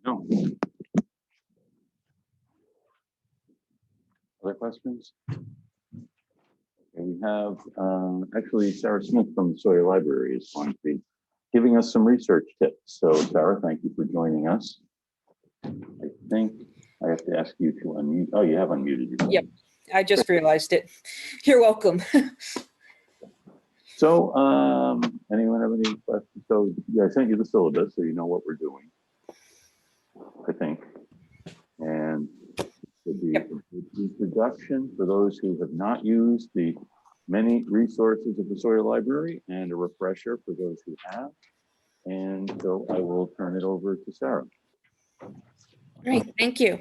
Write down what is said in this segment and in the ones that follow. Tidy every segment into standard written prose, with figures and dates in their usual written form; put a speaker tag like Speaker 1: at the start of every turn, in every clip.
Speaker 1: No. Other questions? Okay, we have actually Sarah Smith from the Sawyer Library is going to be giving us some research tips. So Sarah, thank you for joining us. I think I have to ask you to unmute. Oh, you have unmuted yourself.
Speaker 2: Yep, I just realized it. You're welcome.
Speaker 1: So anyone have any questions? So yeah, I sent you the syllabus so you know what we're doing, I think. And the introduction for those who have not used the many resources of the Sawyer Library, and a refresher for those who have. And so I will turn it over to Sarah.
Speaker 2: Great, thank you.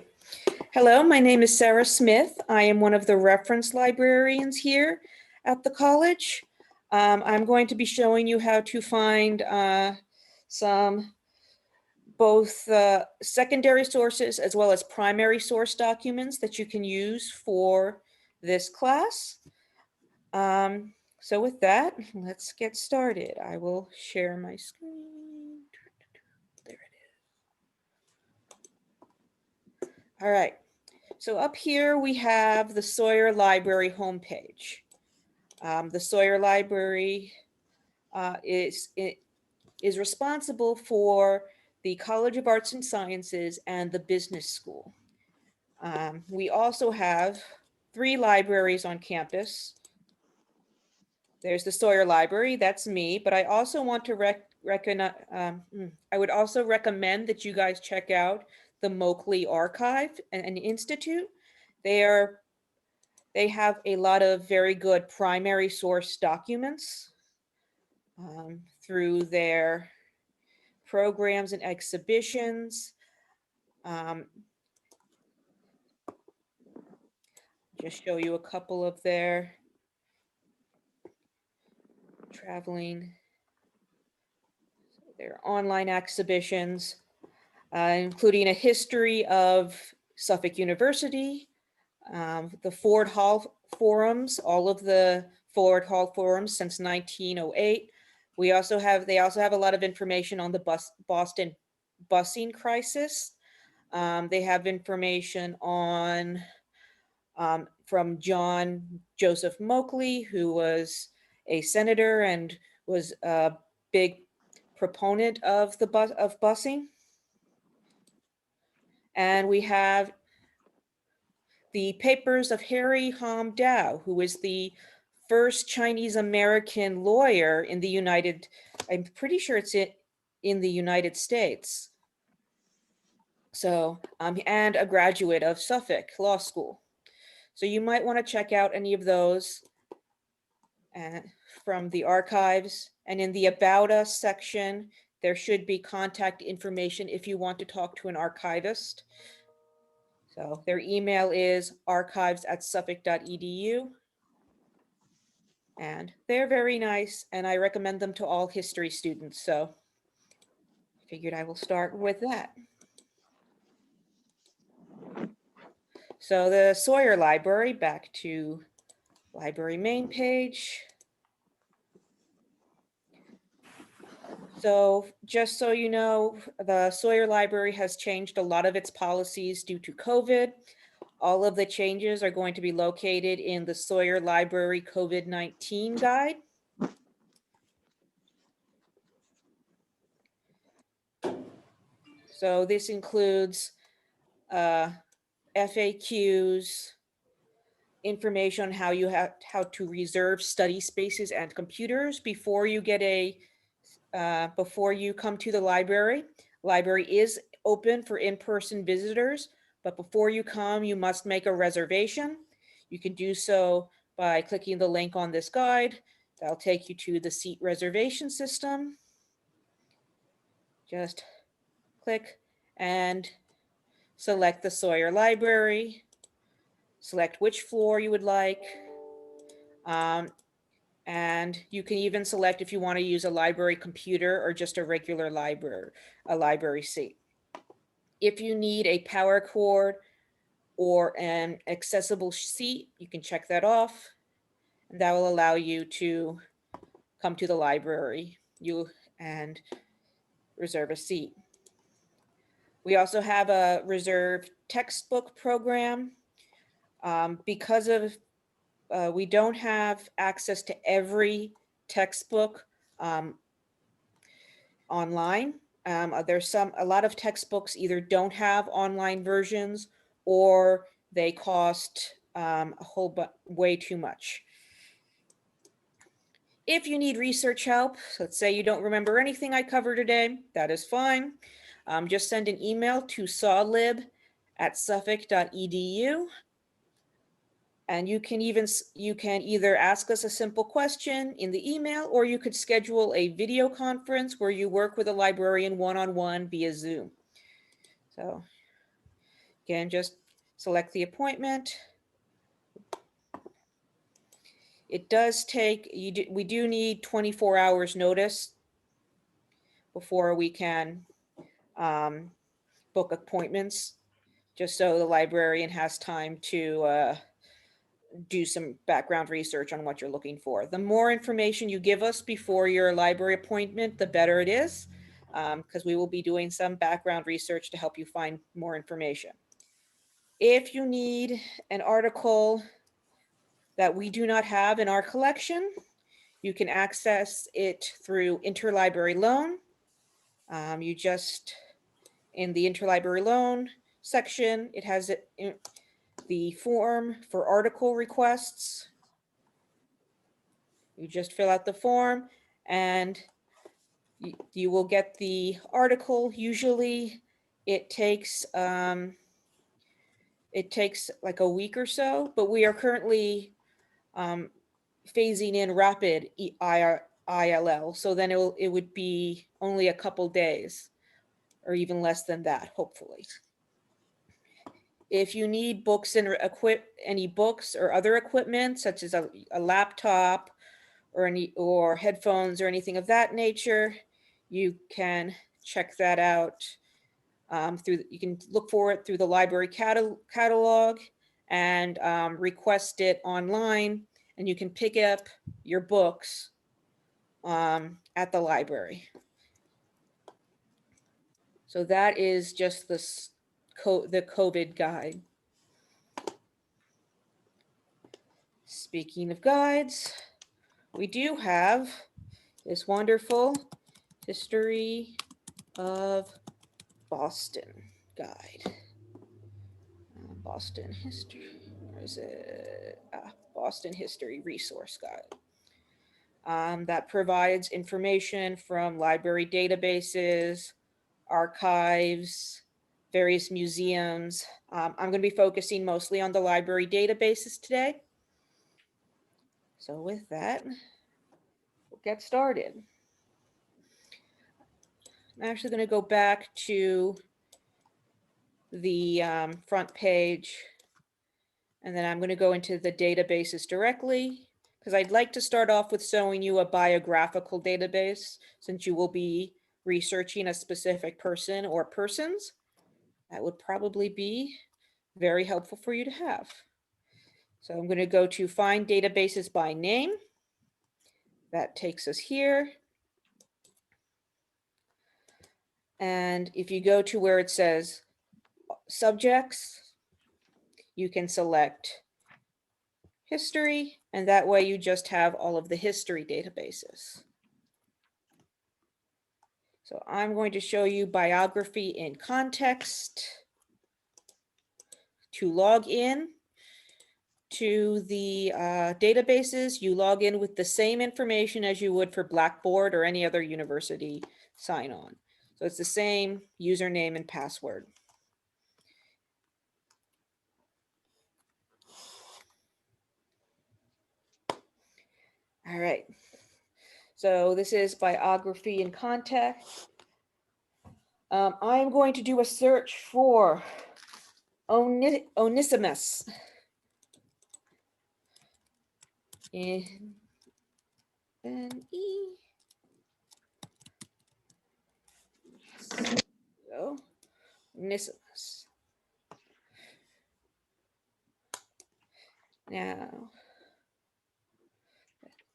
Speaker 2: Hello, my name is Sarah Smith. I am one of the reference librarians here at the college. I'm going to be showing you how to find some both secondary sources as well as primary source documents that you can use for this class. So with that, let's get started. I will share my screen. There it is. All right. So up here we have the Sawyer Library homepage. The Sawyer Library is responsible for the College of Arts and Sciences and the Business School. We also have 3 libraries on campus. There's the Sawyer Library, that's me, but I also want to I would also recommend that you guys check out the Moakley Archive and Institute. They have a lot of very good primary source documents through their programs and exhibitions. Just show you a couple of their their online exhibitions, including a history of Suffolk University, the Ford Hall forums, all of the Ford Hall forums since 1908. They also have a lot of information on the Boston busing crisis. They have information on from John Joseph Moakley, who was a senator and was a big proponent of the busing. And we have the papers of Harry Hom Dow, who is the first Chinese American lawyer in the I'm pretty sure it's in the United States. So, and a graduate of Suffolk Law School. So you might want to check out any of those from the archives. And in the About Us section, there should be contact information if you want to talk to an archivist. So their email is archives@suffolk.edu. And they're very nice, and I recommend them to all history students. So I figured I will start with that. So the Sawyer Library, back to library main page. So just so you know, the Sawyer Library has changed a lot of its policies due to COVID. All of the changes are going to be located in the Sawyer Library COVID-19 guide. So this includes FAQs, information on how to reserve study spaces and computers before you before you come to the library. Library is open for in-person visitors, but before you come, you must make a reservation. You can do so by clicking the link on this guide. That'll take you to the seat reservation system. Just click and select the Sawyer Library. Select which floor you would like. And you can even select if you want to use a library computer or just a regular library seat. If you need a power cord or an accessible seat, you can check that off. And that will allow you to come to the library and reserve a seat. We also have a reserved textbook program. Because of we don't have access to every textbook online. There's a lot of textbooks either don't have online versions or they cost way too much. If you need research help, let's say you don't remember anything I covered today, that is fine. Just send an email to sawlib@suffolk.edu. And you can either ask us a simple question in the email, or you could schedule a video conference where you work with a librarian one-on-one via Zoom. So again, just select the appointment. It does take, we do need 24 hours notice before we can book appointments, just so the librarian has time to do some background research on what you're looking for. The more information you give us before your library appointment, the better it is, because we will be doing some background research to help you find more information. If you need an article that we do not have in our collection, you can access it through interlibrary loan. You just, in the interlibrary loan section, it has the form for article requests. You just fill out the form and you will get the article. Usually it takes like a week or so, but we are currently phasing in rapid ILL. So then it would be only a couple days or even less than that, hopefully. If you need books and any books or other equipment, such as a laptop or headphones or anything of that nature, you can check that out you can look for it through the library catalog and request it online, and you can pick up your books at the library. So that is just the COVID guide. speaking of guides, we do have this wonderful History of Boston guide. Boston History, where is it? Boston History Resource Guide. That provides information from library databases, archives, various museums. I'm going to be focusing mostly on the library databases today. So with that, we'll get started. I'm actually going to go back to the front page, and then I'm going to go into the databases directly, because I'd like to start off with showing you a biographical database, since you will be researching a specific person or persons. That would probably be very helpful for you to have. So I'm going to go to Find Databases by Name. That takes us here. And if you go to where it says Subjects, you can select History, and that way you just have all of the history databases. So I'm going to show you Biography in Context. To log in to the databases, you log in with the same information as you would for Blackboard or any other university sign-on. So it's the same username and password. All right. So this is Biography in Context. I'm going to do a search for Onesimus. N-E. So, Onesimus. Now,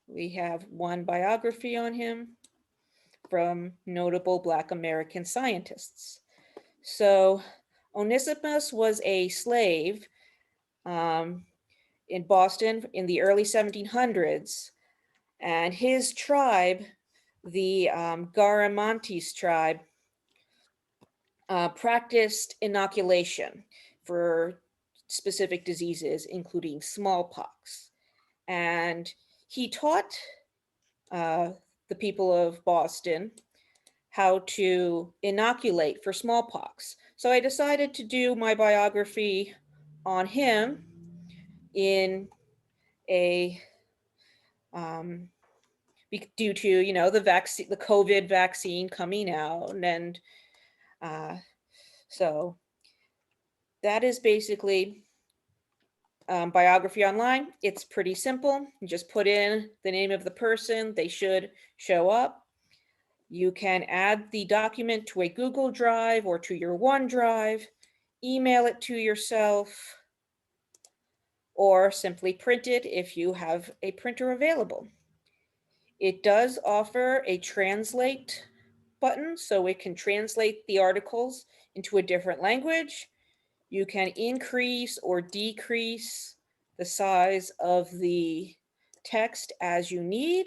Speaker 2: we have one biography on him from notable Black American scientists. So, Onesimus was a slave in Boston in the early 1700s, and his tribe, the Garamantes tribe, practiced inoculation for specific diseases, including smallpox. And he taught the people of Boston how to inoculate for smallpox. So I decided to do my biography on him in a due to, you know, the vaccine, the COVID vaccine coming out, and so that is basically biography online. It's pretty simple. You just put in the name of the person, they should show up. You can add the document to a Google Drive or to your OneDrive, email it to yourself, or simply print it if you have a printer available. It does offer a translate button, so it can translate the articles into a different language. You can increase or decrease the size of the text as you need.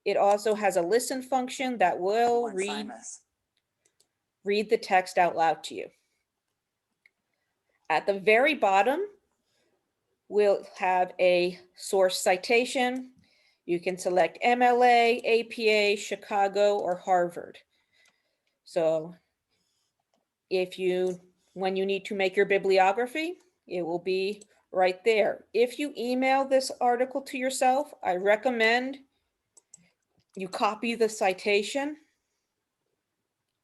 Speaker 2: It also has a listen function that will read the text out loud to you. At the very bottom, we'll have a source citation. You can select MLA, APA, Chicago, or Harvard. So when you need to make your bibliography, it will be right there. If you email this article to yourself, I recommend you copy the citation,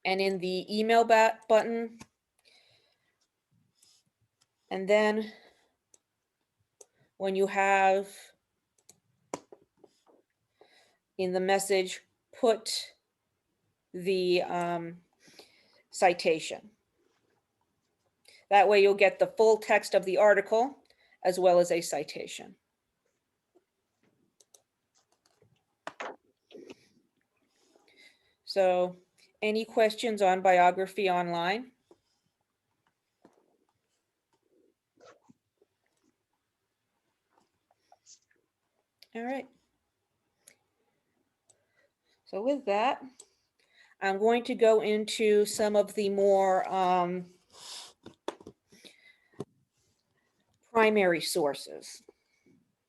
Speaker 2: and in the email button, and then when you have in the message, put the citation. That way you'll get the full text of the article as well as a citation. So, any questions on biography online? All right. So with that, I'm going to go into some of the more primary sources.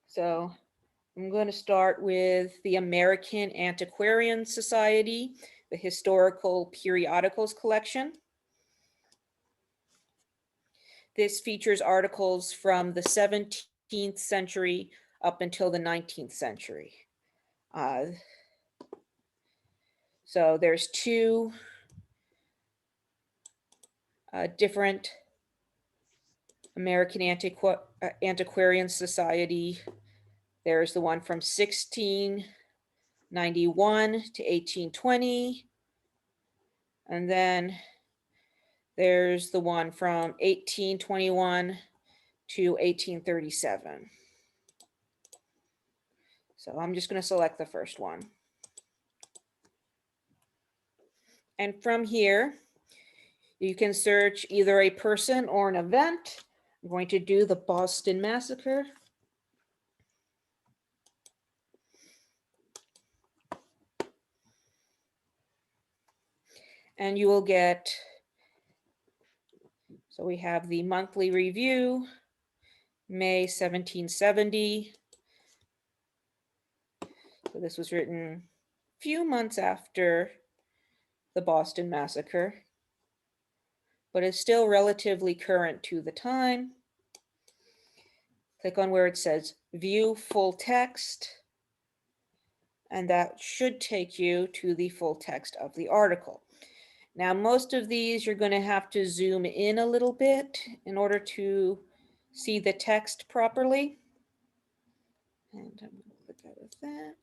Speaker 2: So I'm going to start with the American Antiquarian Society, the Historical Periodicals Collection. This features articles from the 17th century up until the 19th century. So there's two different American Antiquarian Society. There's the one from 1691 to 1820. And then there's the one from 1821 to 1837. So I'm just going to select the first one. And from here, you can search either a person or an event. I'm going to do the Boston Massacre. And you will get, so we have the monthly review, May 1770. So this was written a few months after the Boston Massacre, but is still relatively current to the time. Click on where it says view full text, and that should take you to the full text of the article. Now, most of these you're going to have to zoom in a little bit in order to see the text properly. And I'm going to click out of that.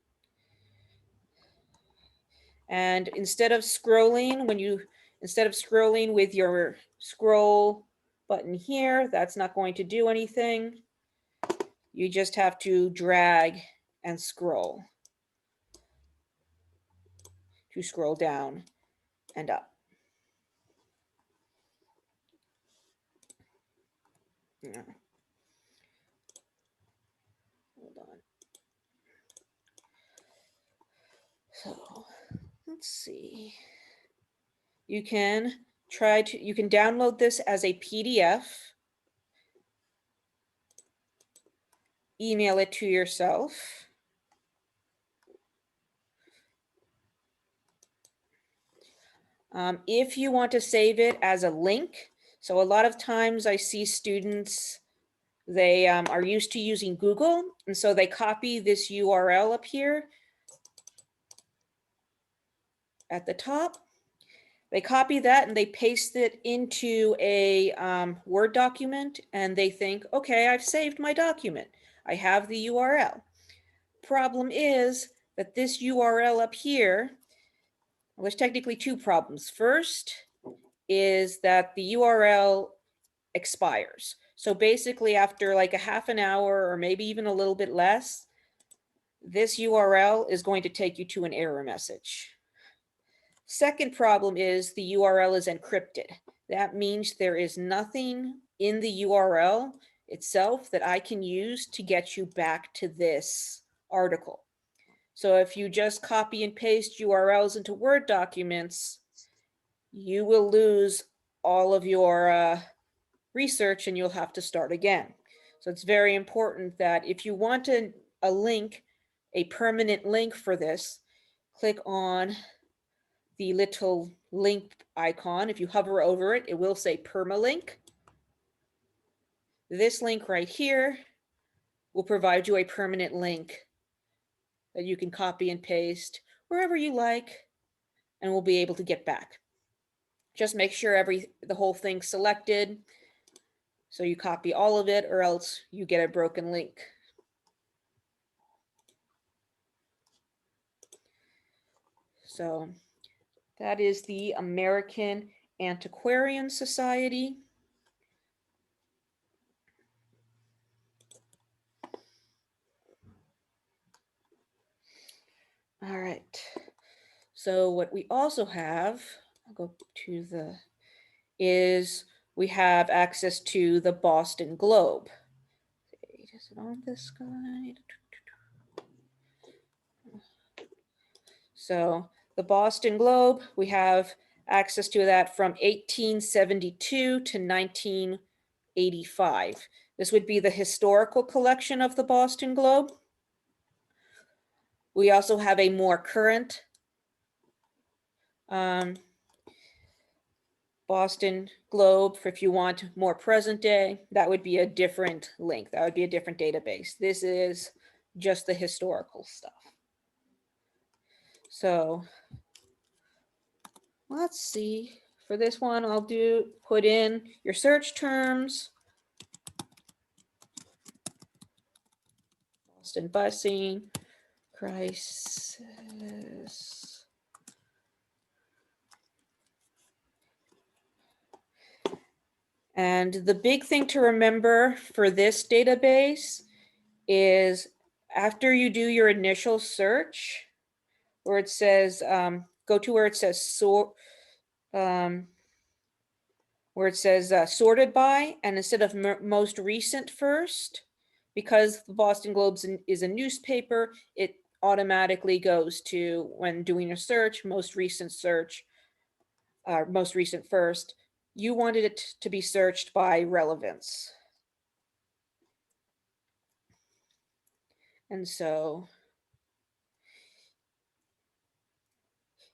Speaker 2: And instead of scrolling with your scroll button here, that's not going to do anything. You just have to drag and scroll to scroll down and up. Yeah. Hold on. So let's see. You can download this as a PDF, email it to yourself. If you want to save it as a link, so a lot of times I see students, they are used to using Google, and so they copy this URL up here at the top. They copy that and they paste it into a Word document, and they think, okay, I've saved my document. I have the URL. Problem is that this URL up here, well, there's technically two problems. First is that the URL expires. So basically after like a half an hour or maybe even a little bit less, this URL is going to take you to an error message. Second problem is the URL is encrypted. That means there is nothing in the URL itself that I can use to get you back to this article. So if you just copy and paste URLs into Word documents, you will lose all of your research and you'll have to start again. So it's very important that if you want a link, a permanent link for this, click on the little link icon. If you hover over it, it will say permalink. This link right here will provide you a permanent link that you can copy and paste wherever you like and will be able to get back. Just make sure the whole thing's selected so you copy all of it, or else you get a broken link. So that is the American Antiquarian Society. All right. So what we also have, I'll go to we have access to the Boston Globe. Is it on this guide? So the Boston Globe, we have access to that from 1872 to 1985. This would be the historical collection of the Boston Globe. We also have a more current Boston Globe. For if you want more present day, that would be a different link. That would be a different database. This is just the historical stuff. So let's see. For this one, I'll put in your search terms. Boston busing, crisis. And the big thing to remember for this database is after you do your initial search, where it says, go to where it says sorted by, and instead of most recent first, because the Boston Globe is a newspaper, it automatically goes to, when doing a search, most recent first. You wanted it to be searched by relevance. And so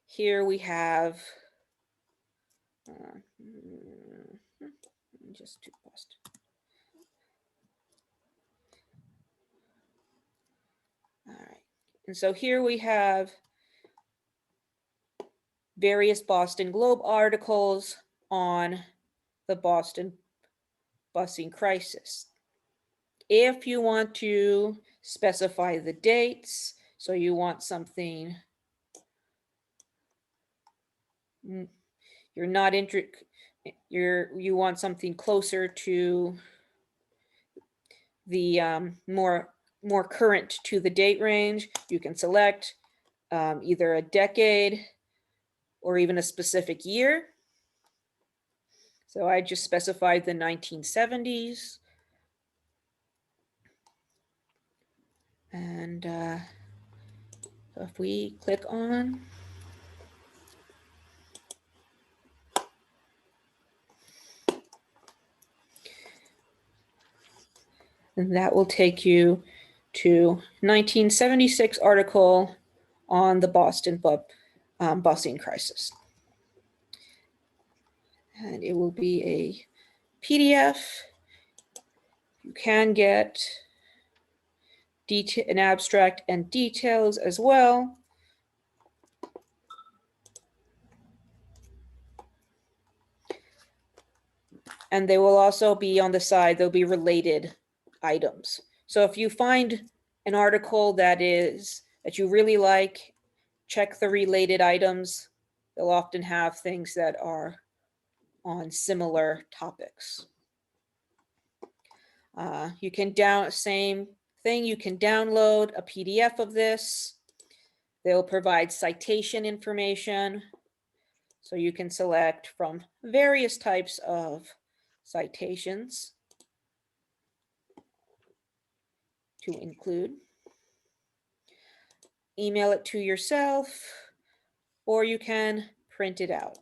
Speaker 2: here we have, just to Boston. All right. And so here we have various Boston Globe articles on the Boston busing crisis. If you want to specify the dates, so you want something, you're not interested, you want something closer to the more current to the date range, you can select either a decade or even a specific year. So I just specified the 1970s. And if we click on, and that will take you to 1976 article on the Boston busing crisis. And it will be a PDF. You can get an abstract and details as well. And they will also be on the side, there'll be related items. So if you find an article that you really like, check the related items. They'll often have things that are on similar topics. You can same thing, you can download a PDF of this. They'll provide citation information. So you can select from various types of citations to include. Email it to yourself, or you can print it out.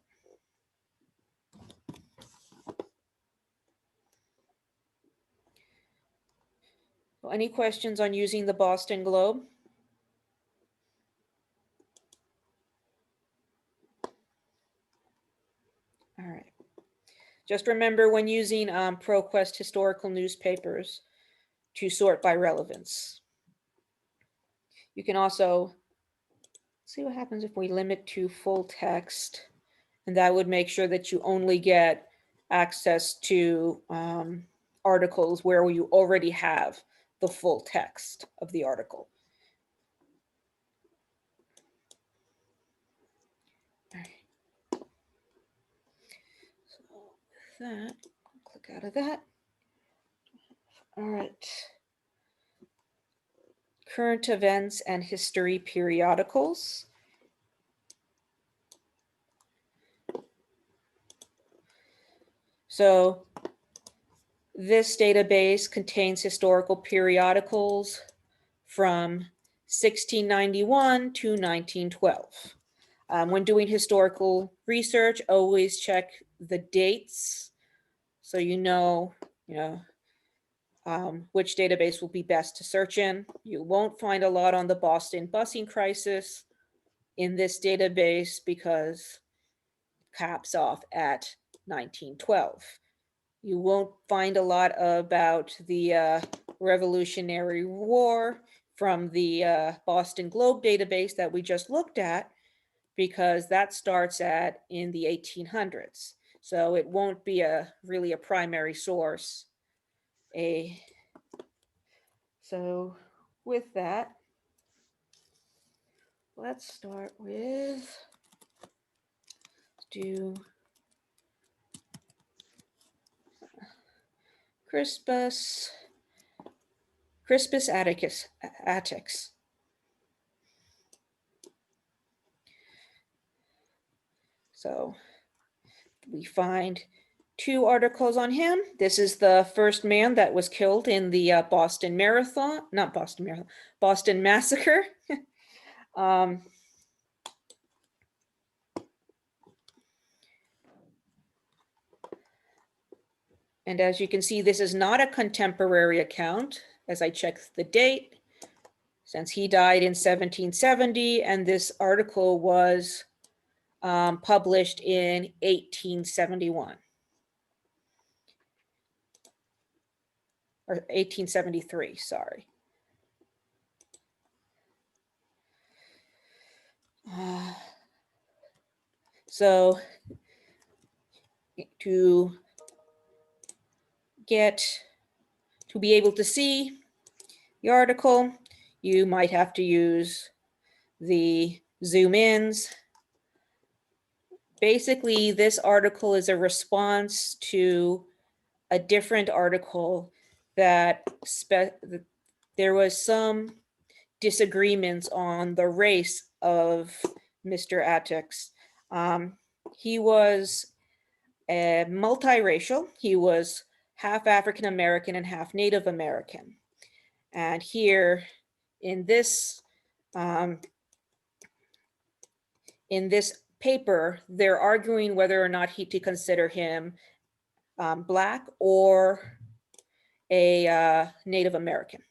Speaker 2: Well, any questions on using the Boston Globe? All right. Just remember when using ProQuest historical newspapers to sort by relevance. You can also see what happens if we limit to full text, and that would make sure that you only get access to articles where you already have the full text of the article. All right. So with that, click out of that. All right. Current events and history periodicals. So this database contains historical periodicals from 1691 to 1912. When doing historical research, always check the dates so you know which database will be best to search in. You won't find a lot on the Boston busing crisis in this database because it caps off at 1912. You won't find a lot about the Revolutionary War from the Boston Globe database that we just looked at, because that starts in the 1800s. So it won't be really a primary source. So with that, let's start with, do Crispus Attucks. So we find 2 articles on him. This is the first man that was killed in the Boston Massacre. And as you can see, this is not a contemporary account, as I checked the date, since he died in 1770, and this article was published in 1871. Or 1873, sorry. So to be able to see the article, you might have to use the zoom ins. Basically, this article is a response to a different article that there was some disagreements on the race of Mr. Attucks. He was multiracial. He was half African American and half Native American. And here in this paper, they're arguing whether or not to consider him Black or a Native American.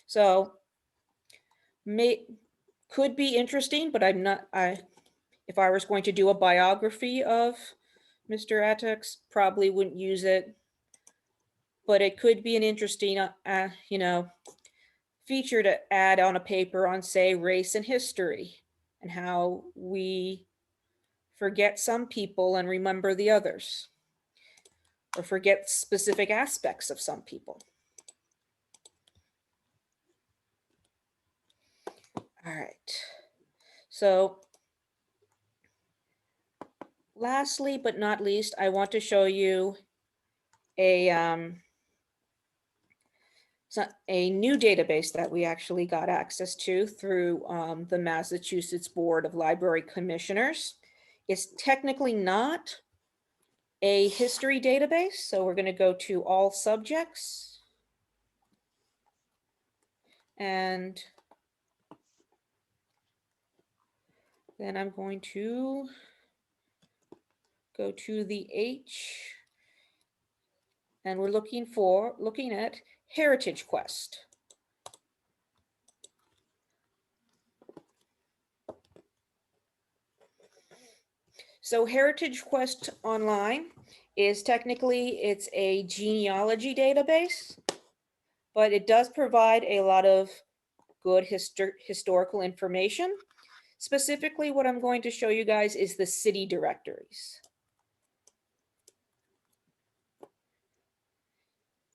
Speaker 2: So could be interesting, but if I was going to do a biography of Mr. Attucks, probably wouldn't use it. But it could be an interesting, feature to add on a paper on, say, race and history, and how we forget some people and remember the others, or forget specific aspects of some people. All right. So lastly, but not least, I want to show you a new database that we actually got access to through the Massachusetts Board of Library Commissioners. It's technically not a history database, so we're going to go to all subjects. And then I'm going to go to the H, and we're looking at Heritage Quest. So Heritage Quest Online is it's a genealogy database, but it does provide a lot of good historical information. Specifically, what I'm going to show you guys is the city directories.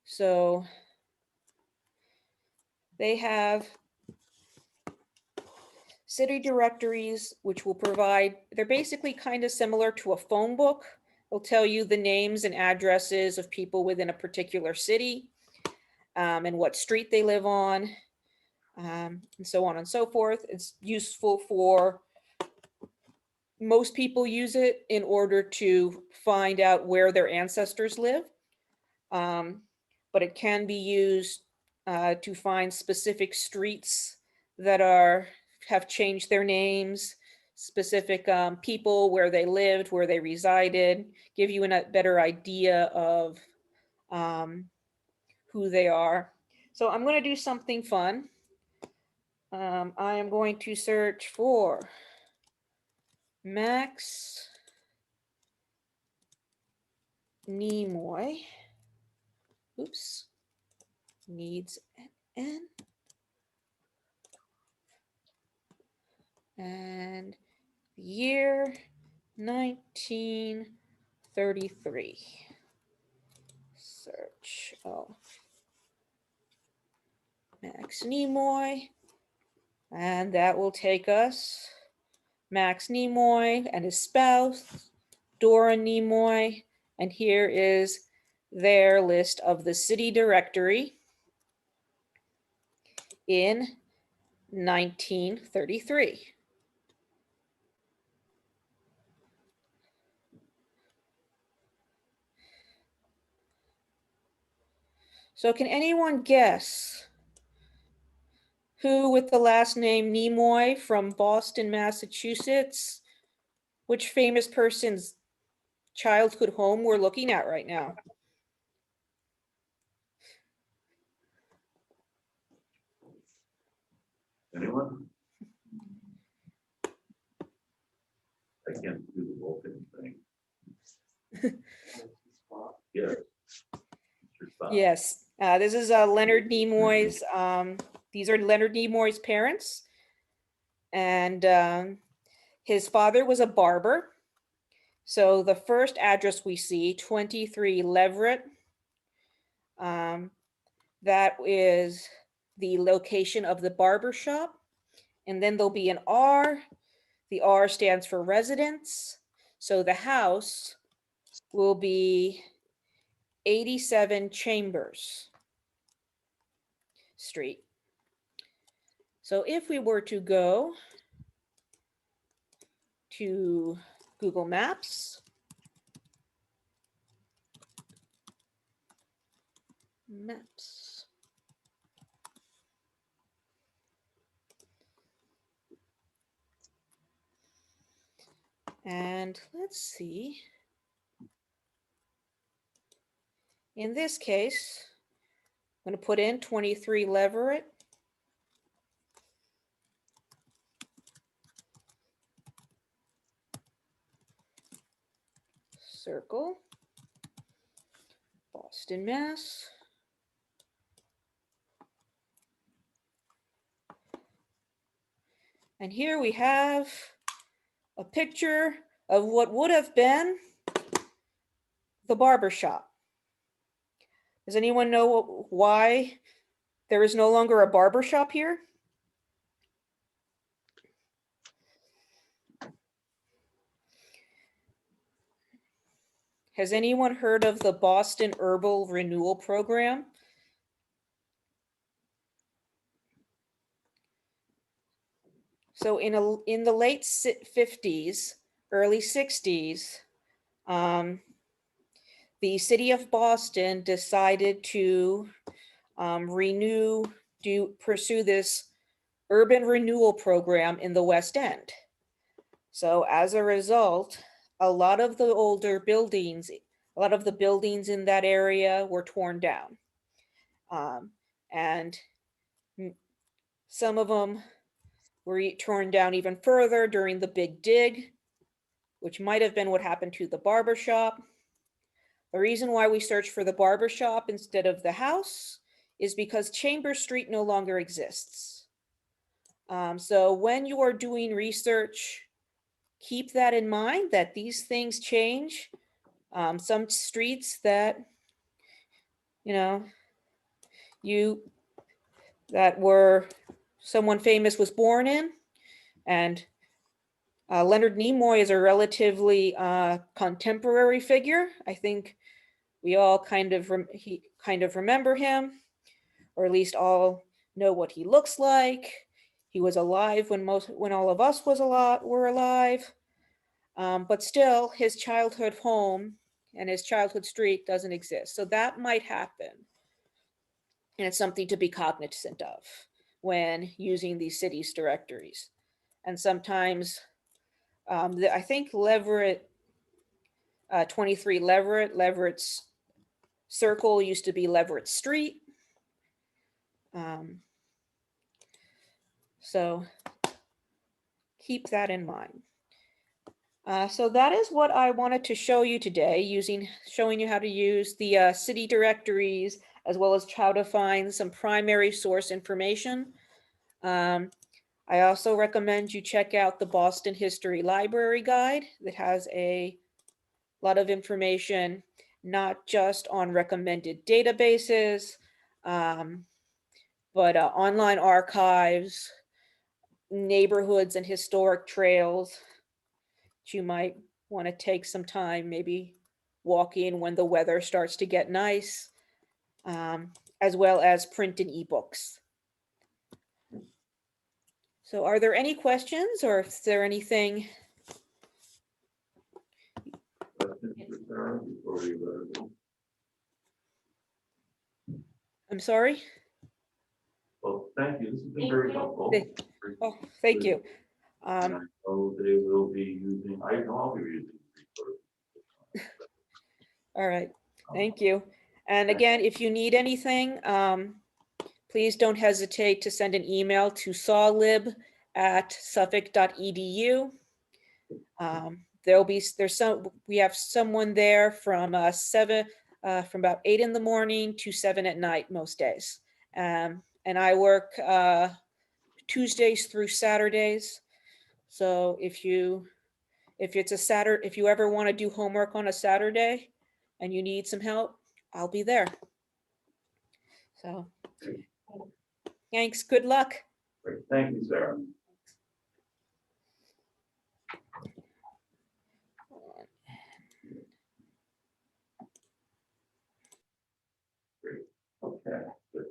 Speaker 2: So they have city directories, which will they're basically kind of similar to a phone book. It'll tell you the names and addresses of people within a particular city, and what street they live on, and so on and so forth. It's useful for most people, use it in order to find out where their ancestors live. But it can be used to find specific streets that have changed their names, specific people, where they lived, where they resided, give you a better idea of who they are. So I'm going to do something fun. I am going to search for Max Nimoy. Oops. Needs an N. And year 1933. Search. Oh. Max Nimoy. And that will take us Max Nimoy and his spouse, Dora Nimoy. And here is their list of the city directory in 1933. So can anyone guess who with the last name Nimoy from Boston, Massachusetts, which famous person's childhood home we're looking at right now?
Speaker 1: Anyone? I can't do the Vulcan thing. Yes.
Speaker 2: Yes, this is Leonard Nimoy's, these are Leonard Nimoy's parents. And his father was a barber. So the first address we see, 23 Leverett, that is the location of the barber shop. And then there'll be an R. The R stands for residence. So the house will be 87 Chambers Street. So if we were to go to Google Maps, and let's see. In this case, I'm going to put in 23 Leverett. Circle. Boston, Mass. And here we have a picture of what would have been the barber shop. Does anyone know why there is no longer a barber shop here? Has anyone heard of the Boston Herbal Renewal Program? So in the late 50s, early 60s, the city of Boston decided to pursue this urban renewal program in the West End. So as a result, a lot of the older buildings, a lot of the buildings in that area were torn down. And some of them were torn down even further during the Big Dig, which might have been what happened to the barber shop. The reason why we search for the barber shop instead of the house is because Chambers Street no longer exists. So when you are doing research, keep that in mind, that these things change. Some streets that, that were someone famous was born in, and Leonard Nimoy is a relatively contemporary figure. I think we all kind of remember him, or at least all know what he looks like. He was alive when all of us were alive. But still, his childhood home and his childhood street doesn't exist. So that might happen. And it's something to be cognizant of when using these cities directories. And sometimes I think Leverett, 23 Leverett's circle used to be Leverett Street. So keep that in mind. So that is what I wanted to show you today, showing you how to use the city directories, as well as how to find some primary source information. I also recommend you check out the Boston History Library Guide that has a lot of information, not just on recommended databases, but online archives, neighborhoods and historic trails that you might want to take some time, maybe walk in when the weather starts to get nice, as well as print and ebooks. So are there any questions, or is there anything? I'm sorry?
Speaker 1: Well, thank you. This has been very helpful.
Speaker 2: Oh, thank you.
Speaker 1: And I know they will be using, I know I'll be using resources.
Speaker 2: All right, thank you. And again, if you need anything, please don't hesitate to send an email to sawlib@suffolk.edu. We have someone there from from about 8 in the morning to 7 at night most days. And I work Tuesdays through Saturdays. So if you ever want to do homework on a Saturday and you need some help, I'll be there. So thanks, good luck.
Speaker 1: Great. Thank you, Sarah. Great. Okay, good.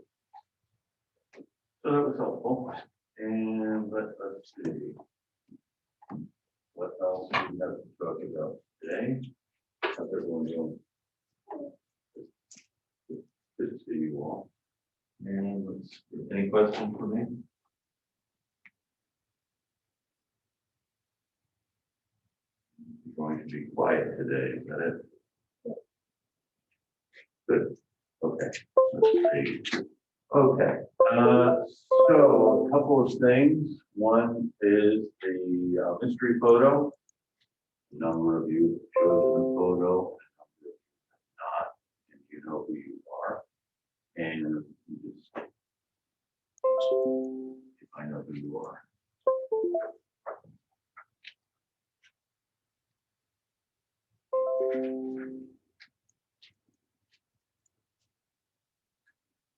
Speaker 1: So that was helpful. And let's see. What else do we have to talk about today? How's everyone doing? Good to see you all. And any questions for me? You're going to be quiet today, is that it? Good. Okay. Let's see. Okay. So a couple of things. One is the mystery photo. A number of you have chosen the photo, a number of you have not, and you know who you are. And you just, if I know who you are.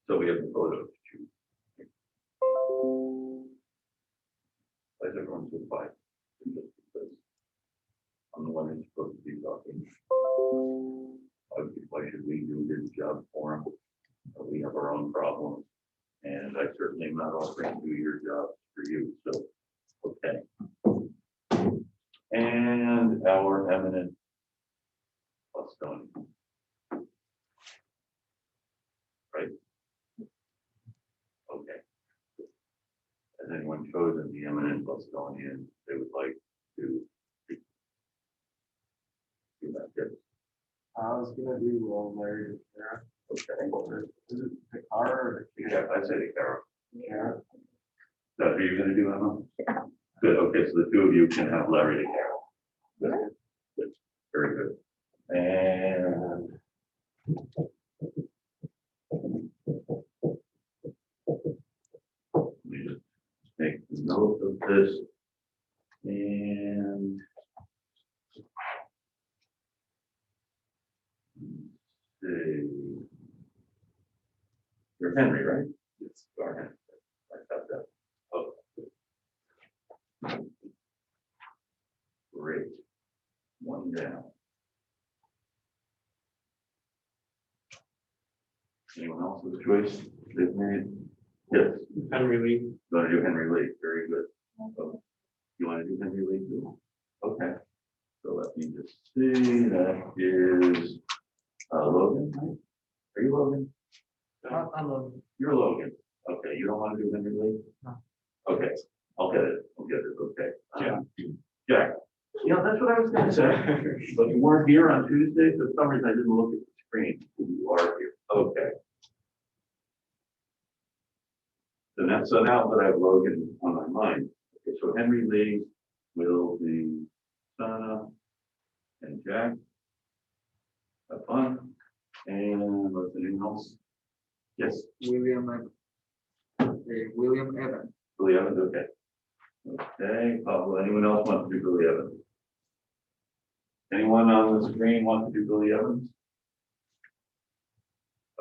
Speaker 1: So we have the photo to choose. Why is everyone so quiet? Just because I'm the one who's supposed to be talking. Why should we do a good job for them? We have our own problems, and I certainly am not offering to do your job for you. So, okay. And our eminent Bostonian. Right? Okay. Has anyone chosen the eminent Bostonian they would like to do that? Yes.
Speaker 3: I was gonna do Larry.
Speaker 1: Okay.
Speaker 3: Is it the car or the
Speaker 1: Yeah, I say the Carol.
Speaker 3: carrot?
Speaker 1: That's what you're gonna do, Emma? Yeah. Good, okay, so the two of you can have Larry and Carol. Good. Good. Very good. And let me just make note of this. And let's see. You're Henry, right? Yes. You are Henry. I got that. Oh. Great. One down. Anyone else with a choice they've made? Yes.
Speaker 3: Henry Lee.
Speaker 1: Going to do Henry Lee. Very good. Oh, you want to do Henry Lee too? Okay. So let me just see. That is Logan, right? Are you Logan?
Speaker 3: I'm Logan.
Speaker 1: You're Logan. Okay, you don't want to do Henry Lee?
Speaker 3: No.
Speaker 1: Okay, I'll get it. Okay.
Speaker 3: Yeah.
Speaker 1: Jack. Yeah, that's what I was gonna say. But you weren't here on Tuesday. For some reason, I didn't look at the screen. You are here. Okay. So now that I have Logan on my mind, okay, so Henry Lee will be Sana and Jack. Have fun. And what's the name else? Yes,
Speaker 3: William Evans.
Speaker 1: Billy Evans, okay. Okay, anyone else want to do Billy Evans? Anyone on the screen want to do Billy Evans?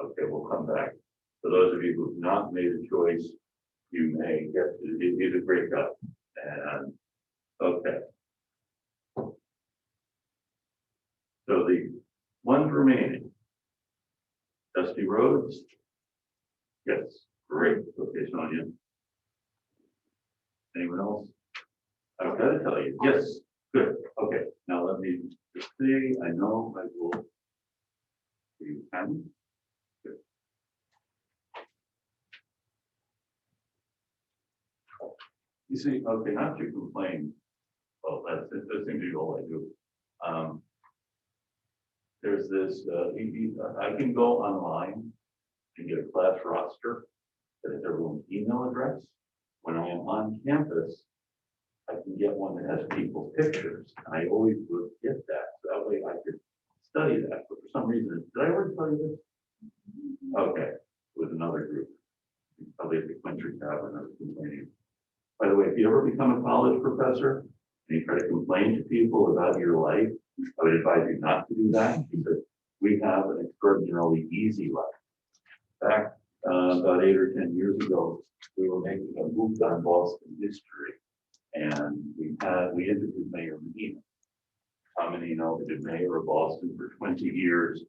Speaker 1: Okay, we'll come back. For those of you who've not made a choice, you may get to, it's a great guy. And, okay. So the ones remaining. Dusty Rhodes? Yes, great. Okay, Sonia. Anyone else? I've got to tell you, yes, good. Okay, now let me just see. I know I will. You can. Good. You see, okay, not to complain. Well, that seems to be all I do. There's this, I can go online and get a class roster that is everyone's email address. When I am on campus, I can get one that has people's pictures. And I always would get that. So that way I could study that. But for some reason, did I ever tell you this? Okay, with another group. Probably at the Country Tavern, I was complaining. By the way, if you ever become a college professor and you try to complain to people about your life, I would advise you not to do that because we have an extraordinarily easy life. Back about 8 or 10 years ago, we were making a book on Boston history, and we interviewed Mayor Medina. How many know he been mayor of Boston for 20 years?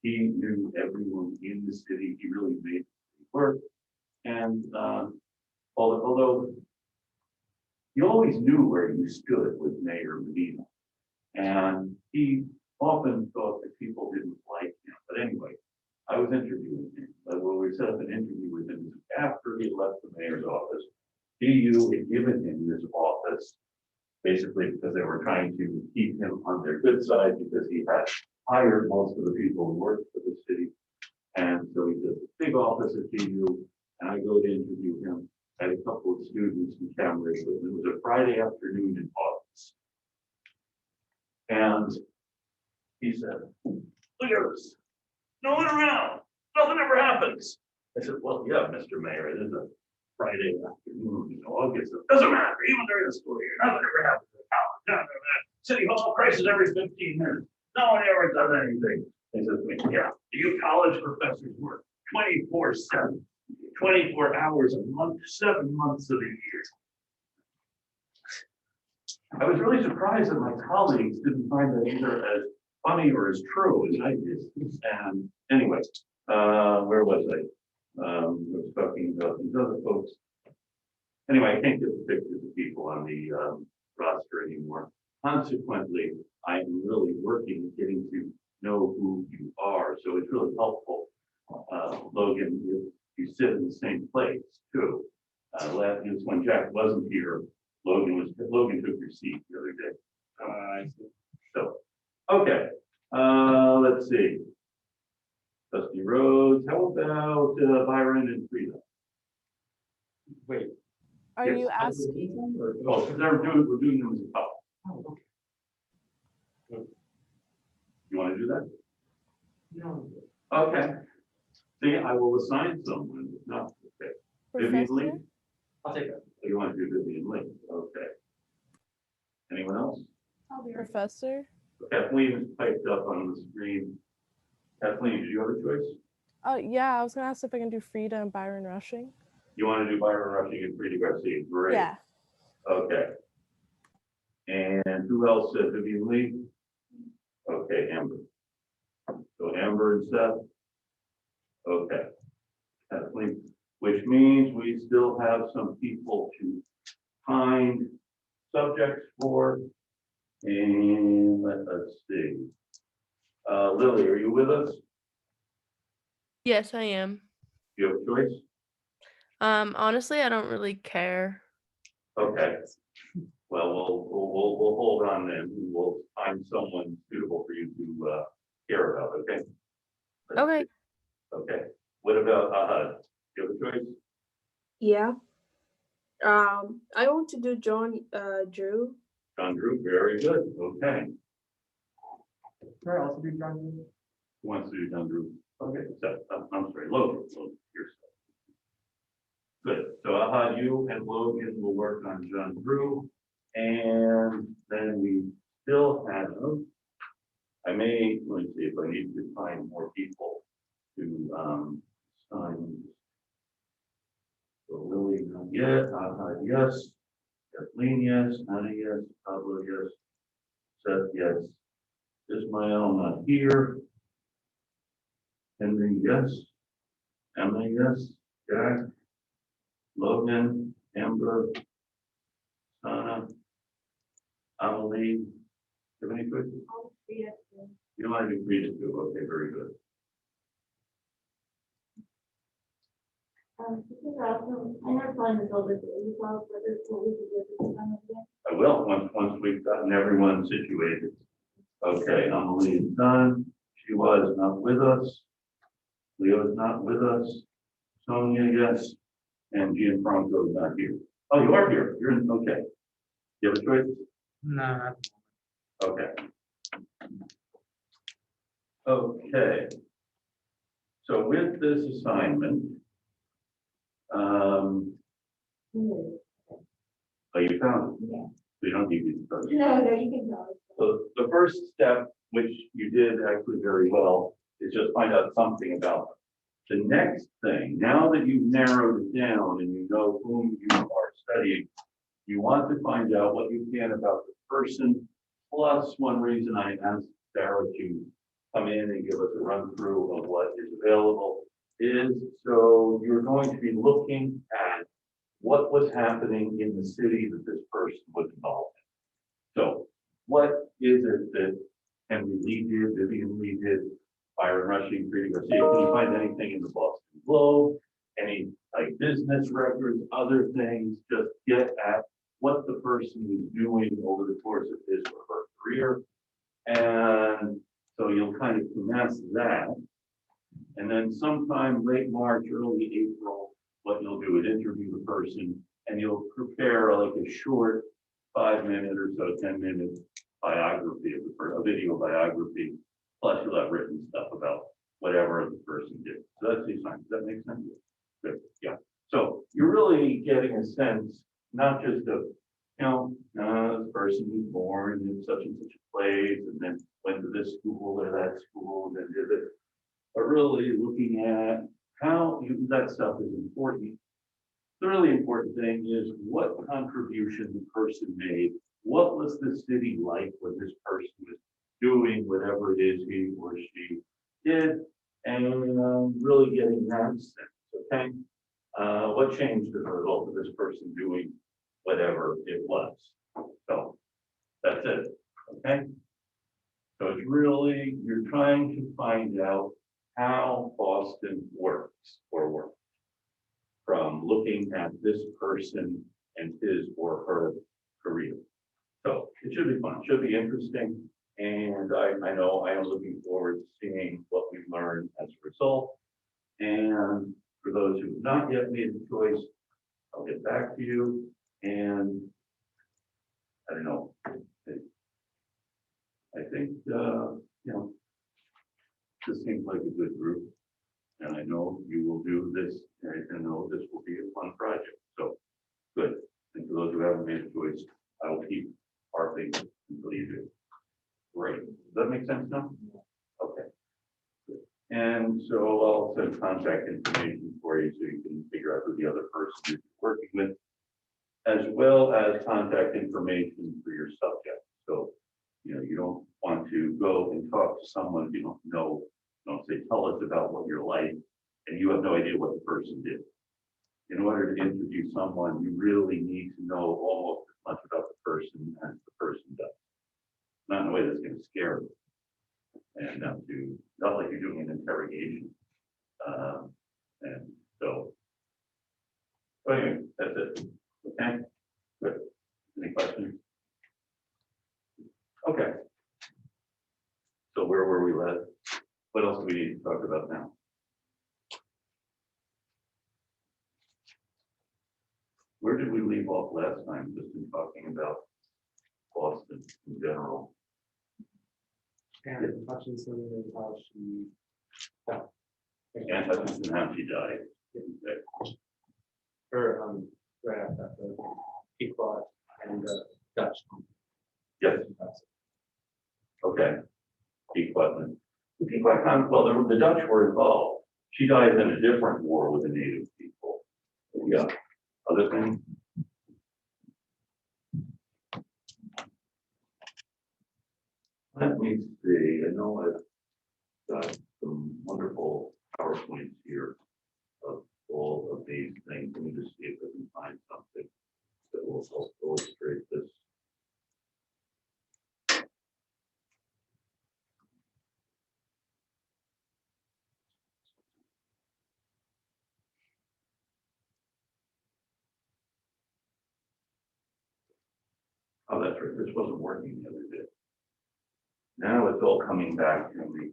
Speaker 1: He knew everyone in the city. He really made it work. And although you always knew where you stood with Mayor Medina, and he often thought that people didn't like him. But anyway, I was interviewing him. But when we set up an interview with him after he left the mayor's office, DU had given him this office basically because they were trying to keep him on their good side because he had hired most of the people who worked for the city. And so he did a big office at DU, and I go to interview him. I had a couple of students and cameras with him. It was a Friday afternoon in August. And he said, look at this, no one around, nothing ever happens. I said, well, yeah, Mr. Mayor, it is a Friday afternoon in August. It doesn't matter, even during the school year, nothing ever happens in town. None of that. City Hall crisis every 15 minutes. No one ever does anything. He says, yeah, you college professors work 24/7, 24 hours a month, 7 months of the year. I was really surprised that my colleagues didn't find that either as funny or as true as I did. And anyway, where was I? I was talking about these other folks. Anyway, I can't get the pictures of people on the roster anymore. Consequently, I'm really working at getting to know who you are. So it's really helpful. Logan, you sit in the same place too. When Jack wasn't here, Logan took your seat the other day. So, okay, let's see. Dusty Rhodes, how about Byron and Frida?
Speaker 3: Wait.
Speaker 4: Are
Speaker 1: Yes.
Speaker 4: you asking?
Speaker 1: Oh, because we're doing them as a couple.
Speaker 3: Oh, okay.
Speaker 1: You want to do that?
Speaker 3: No.
Speaker 1: Okay. See, I will assign someone. No, okay. Vivian Lee?
Speaker 4: Professor?
Speaker 3: I'll take it.
Speaker 1: You want to do Vivian Lee? Okay. Anyone else?
Speaker 4: Professor?
Speaker 1: Kathleen is typed up on the screen. Kathleen, did you have a choice?
Speaker 4: Yeah, I was gonna ask if I can do Frida and Byron Rushing.
Speaker 1: You want to do Byron Rushing and Frida Garcia? Great.
Speaker 4: Yeah.
Speaker 1: Okay. And who else said Vivian Lee? Okay, Amber. So Amber and Seth. Okay. Kathleen, which means we still have some people to find subjects for. And let's see. Lily, are you with us?
Speaker 5: Yes, I am.
Speaker 1: Do you have a choice?
Speaker 4: Honestly, I don't really care.
Speaker 1: Okay. Well, we'll hold on then. And we'll find someone suitable for you to care about, okay?
Speaker 4: Okay.
Speaker 1: Okay. What about do you have a choice?
Speaker 5: Yeah. I want to do John Drew.
Speaker 1: John Drew, very good. Okay.
Speaker 3: Can I also do John?
Speaker 1: Who wants to do John Drew? Okay, so, I'm sorry, Logan, yourself. Good, so you and Logan will work on John Drew. And then we still have, let me see if I need to find more people to sign. So Lily, not yet, yes, Kathleen, yes, Anna, yes, Pablo, yes, Seth, yes, Ismael, not here. Henry, yes. Emma, yes. Jack. Logan, Amber, Sana, Amelie. Do you have any questions? You don't want to be free to do, okay, very good.
Speaker 6: Professor Allison, I have planned this over to you, but it's what we do this time of year.
Speaker 1: I will, once we've gotten everyone situated. Okay, Amelie is done. She was not with us. Leo is not with us. Sonia, yes. And Gianfranco is not here. Oh, you are here. You're in, okay. You have a choice?
Speaker 3: Nah.
Speaker 1: Okay. Okay. So with this assignment, oh, you found it?
Speaker 6: Yeah.
Speaker 1: So you don't need to start.
Speaker 6: No, you can go.
Speaker 1: So the first step, which you did actually very well, is just find out something about them. The next thing, now that you've narrowed it down and you know whom you are studying, you want to find out what you can about the person. Plus, one reason I asked Sarah to come in and give us a run through of what is available is so you're going to be looking at what was happening in the city that this person was involved in. So what is it that Henry Lee did, Vivian Lee did, Byron Rushing, Frida Garcia? Can you find anything in the Boston Globe? Any like business records, other things? Just get at what the person was doing over the course of his or her career. And so you'll kind of finesse that. And then sometime late March, early April, what you'll do is interview the person and you'll prepare like a short 5-minute or so, 10-minute biography of the person, a video biography. Plus you'll have written stuff about whatever the person did. So that's the assignment. Does that make sense? Good, yeah. So you're really getting a sense, not just of, this person was born in such and such a place and then went to this school or that school and then did it. But really looking at how that stuff is important. The really important thing is what contribution the person made. What was the city like when this person was doing whatever it is he or she did? And really getting that sense, okay? What changed as a result of this person doing whatever it was? So that's it, okay? So it's really, you're trying to find out how Boston works or worked from looking at this person and his or her career. So it should be fun, it should be interesting. And I know I am looking forward to seeing what we've learned as a result. And for those who have not yet made the choice, I'll get back to you. And I don't know, I think, this seems like a good group. And I know you will do this, and I know this will be a fun project. So good. And for those who haven't made a choice, I will keep harping until you do. Great. Does that make sense now? Okay. Good. And so I'll send contact information for you so you can figure out who the other person you're working with, as well as contact information for your subject. So, you don't want to go and talk to someone you don't know. Don't say, tell us about what you're like, and you have no idea what the person did. In order to interview someone, you really need to know almost as much about the person as the person does. Not in a way that's going to scare them. And not like you're doing an interrogation. And so So anyway, that's it. Okay, good. Any questions? Okay. So where were we left? What else do we need to talk about now? Where did we leave off last time, just in talking about Boston in general?
Speaker 3: And Hutchinson and how she.
Speaker 1: And Hutchinson, how she died. Okay.
Speaker 3: Or, right after that, the Pequot and Dutch.
Speaker 1: Yes. Okay. Pequot. The Pequot conflict, well, the Dutch were involved. She died in a different war with the native people. Yeah. Other things? Let me see. I know I've got some wonderful PowerPoints here of all of these things. Let me just see if I can find something that will help illustrate this. Oh, that's right. This wasn't working the other day. Now it's all coming back to me.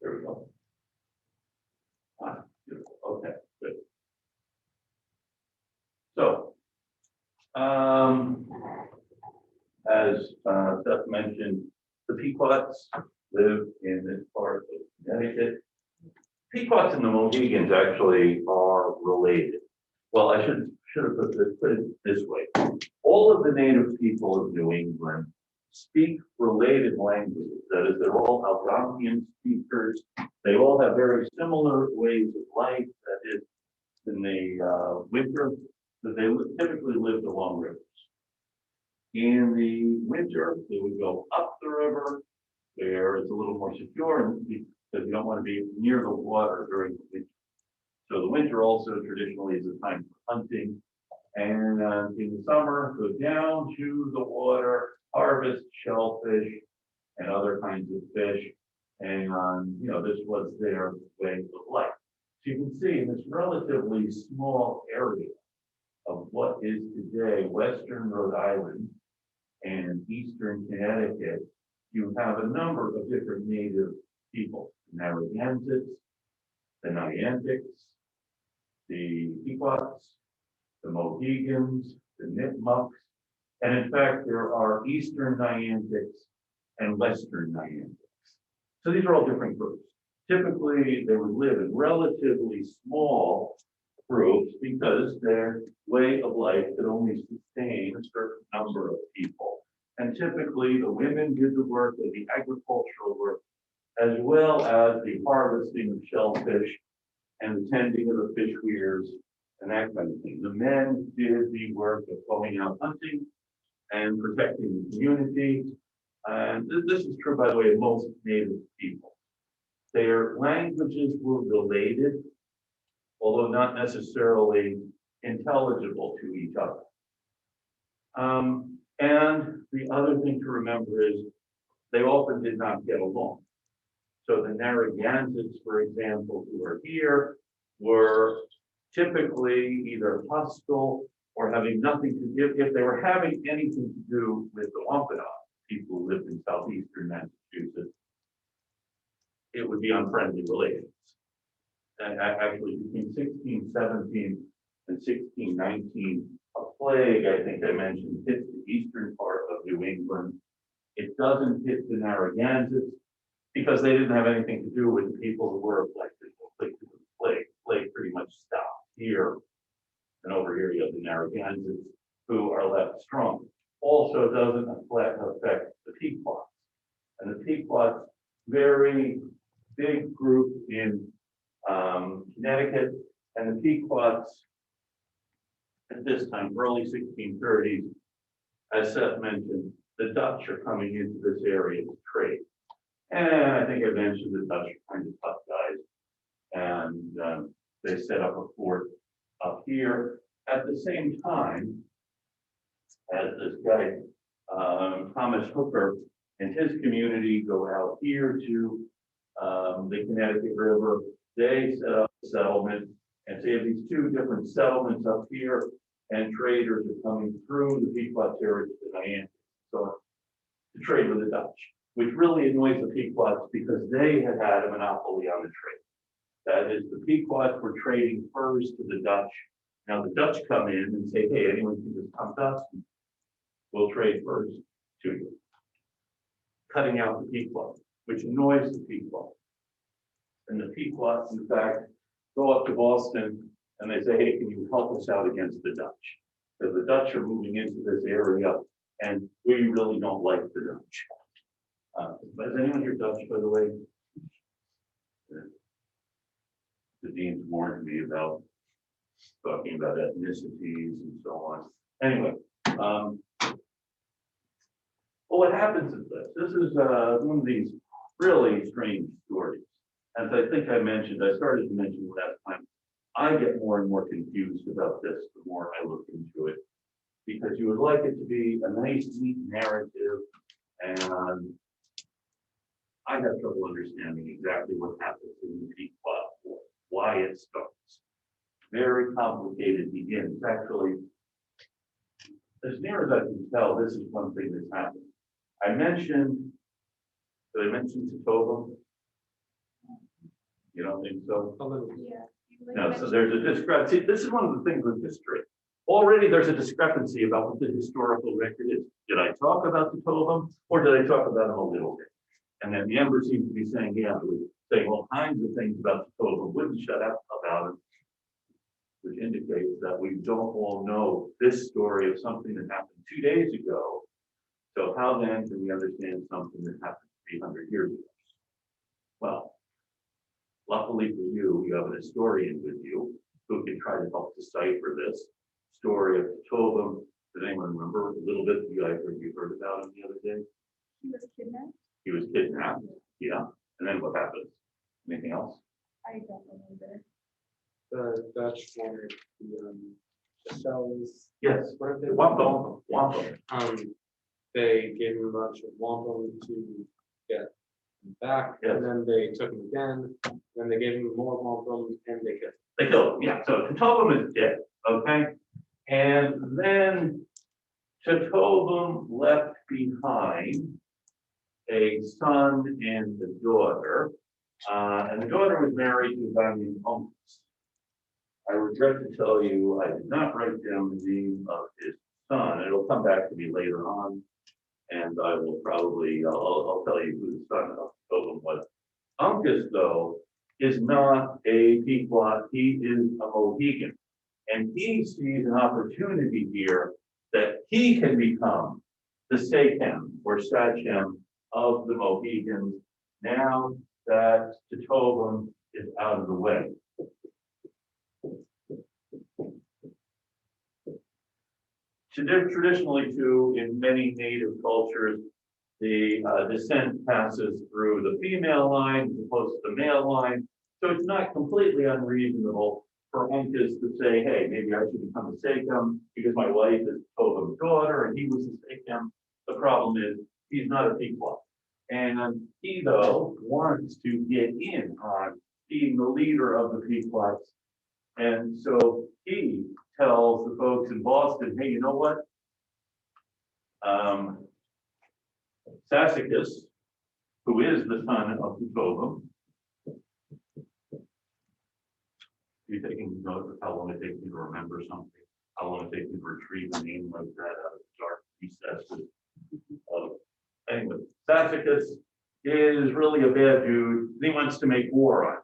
Speaker 1: There we go. Beautiful. Okay, good. So, as Seth mentioned, the Pequots live in this part of Connecticut. Pequots and the Mohegans actually are related. Well, I should have put it this way. All of the native people of New England speak related languages. That is, they're all Algonquian speakers. They all have very similar ways of life. That is, in the winter, that they typically lived along rivers. In the winter, they would go up the river, where it's a little more secure, and because you don't want to be near the water during the winter. So the winter also traditionally is a time for hunting. And in the summer, go down to the water, harvest shellfish and other kinds of fish. And this was their way of life. So you can see in this relatively small area of what is today Western Rhode Island and Eastern Connecticut, you have a number of different native people: the Narragansetts, the Niantics, the Pequots, the Mohegans, the Nipmucks, and in fact, there are Eastern Niantics and Western Niantics. So these are all different groups. Typically, they would live in relatively small groups because their way of life could only sustain a certain number of people. And typically, the women did the work of the agricultural work, as well as the harvesting of shellfish and the tending of the fish weirs and that kind of thing. The men did the work of going out hunting and protecting the community. And this is true, by the way, of most native people. Their languages were related, although not necessarily intelligible to each other. And the other thing to remember is they often did not get along. So the Narragansetts, for example, who are here, were typically either hostile or having nothing to do, if they were having anything to do with the Wampanoag, people who lived in southeastern Massachusetts, it would be unfriendly relations. And actually, between 1617 and 1619, a plague, I think I mentioned, hit the eastern part of New England. It doesn't hit the Narragansetts because they didn't have anything to do with the people who were afflicted with the plague. Plague pretty much stopped here. And over here, you have the Narragansetts who are left strong. Also doesn't affect the Pequots. And the Pequots, very big group in Connecticut, And the Pequots, at this time, early 1630s, as Seth mentioned, the Dutch are coming into this area to trade. And I think I mentioned the Dutch are kind of tough guys. And they set up a fort up here at the same time as this guy, Thomas Hooker, and his community go out here to the Connecticut River. They set up a settlement, and so you have these two different settlements up here, and traders are coming through the Pequot territory to Niantic, so to trade with the Dutch, which really annoys the Pequots because they had had a monopoly on the trade. That is, the Pequots were trading furs to the Dutch. Now the Dutch come in and say, hey, anyone can just come to us, and we'll trade furs to you. Cutting out the Pequot, which annoys the Pequot. And the Pequots, in fact, go up to Boston and they say, hey, can you help us out against the Dutch? Because the Dutch are moving into this area and we really don't like the Dutch. Has anyone here Dutch, by the way? The dean's warned me about talking about ethnicities and so on. Anyway, well, what happens is this. This is one of these really strange stories. As I think I mentioned, I started to mention last time, I get more and more confused about this the more I look into it, because you would like it to be a nice, neat narrative, and I have trouble understanding exactly what happens in the Pequot War, why it starts. Very complicated begins. Actually, as near as I can tell, this is one thing that's happened. Did I mention Tatoba? You don't think so?
Speaker 3: A little.
Speaker 6: Yeah.
Speaker 1: No, so there's a discrepancy. This is one of the things with history. Already there's a discrepancy about what the historical record is. Did I talk about the Tobin or did I talk about him a little bit? And then the Ember seems to be saying, yeah, I was saying all kinds of things about the Tobin, wouldn't shut up about it, which indicates that we don't all know this story of something that happened 2 days ago. So how then can we understand something that happened 300 years ago? Well, luckily for you, you have an historian with you who can try to help decipher this story of Tobin. Does anyone remember a little bit? You guys heard about him the other day?
Speaker 6: He was kidnapped.
Speaker 1: He was kidnapped, yeah. And then what happens? Anything else?
Speaker 6: I don't remember.
Speaker 3: The Dutch wanted the cells.
Speaker 1: Yes.
Speaker 3: What are they?
Speaker 1: Wampum.
Speaker 3: They gave him a bunch of wampum to get him back,
Speaker 1: Yes.
Speaker 3: and then they took him again. Then they gave him more wampum, and they killed him.
Speaker 1: They killed him, yeah. So Tobin is dead, okay? And then Tobin left behind a son and a daughter. And the daughter was married to a guy named Uncas. I regret to tell you, I did not write down the name of his son. It'll come back to me later on. And I will probably, I'll tell you who the son of Tobin was. Uncas, though, is not a Pequot, he is a Mohegan. And he sees an opportunity here that he can become the Sachem or Sachem of the Mohegans now that Tobin is out of the way. Traditionally, too, in many native cultures, the descent passes through the female line as opposed to the male line. So it's not completely unreasonable for Uncas to say, hey, maybe I should become a Sachem because my wife is Tobin's daughter and he was a Sachem. The problem is he's not a Pequot. And he, though, wants to get in on being the leader of the Pequots. And so he tells the folks in Boston, hey, you know what? Sassacus, who is the son of Tobin, you're taking note of how long it takes me to remember something, how long it takes me to retrieve a name like that out of the dark recesses. Anyway, Sassacus is really a bad dude. He wants to make war on it.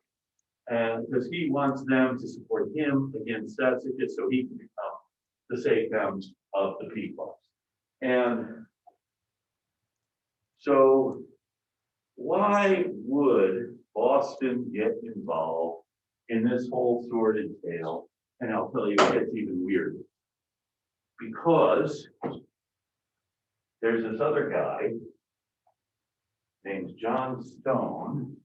Speaker 1: And because he wants them to support him against Sassacus so he can become the Sachem of the Pequots. And so why would Boston get involved in this whole sordid tale, and I'll tell you it gets even weirder. Because there's this other guy named John Stone,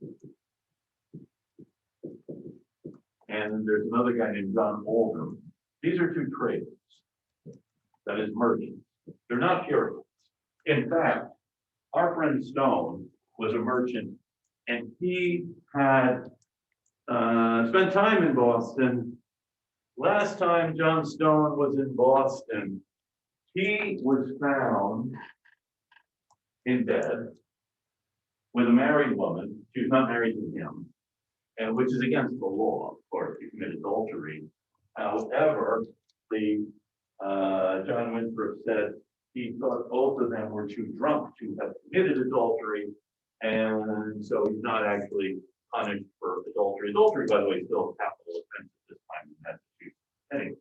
Speaker 1: and there's another guy named John Oldham. These are two traders, that is merchants. They're not Puritans. In fact, our friend Stone was a merchant, and he had spent time in Boston. Last time John Stone was in Boston, he was found in bed with a married woman. She was not married to him, and which is against the law, of course, you commit adultery. However, the John Winthrop said he thought both of them were too drunk to have committed adultery, and so he's not actually punished for adultery. Adultery, by the way, is still a capital offense at this time in Massachusetts. Anyway,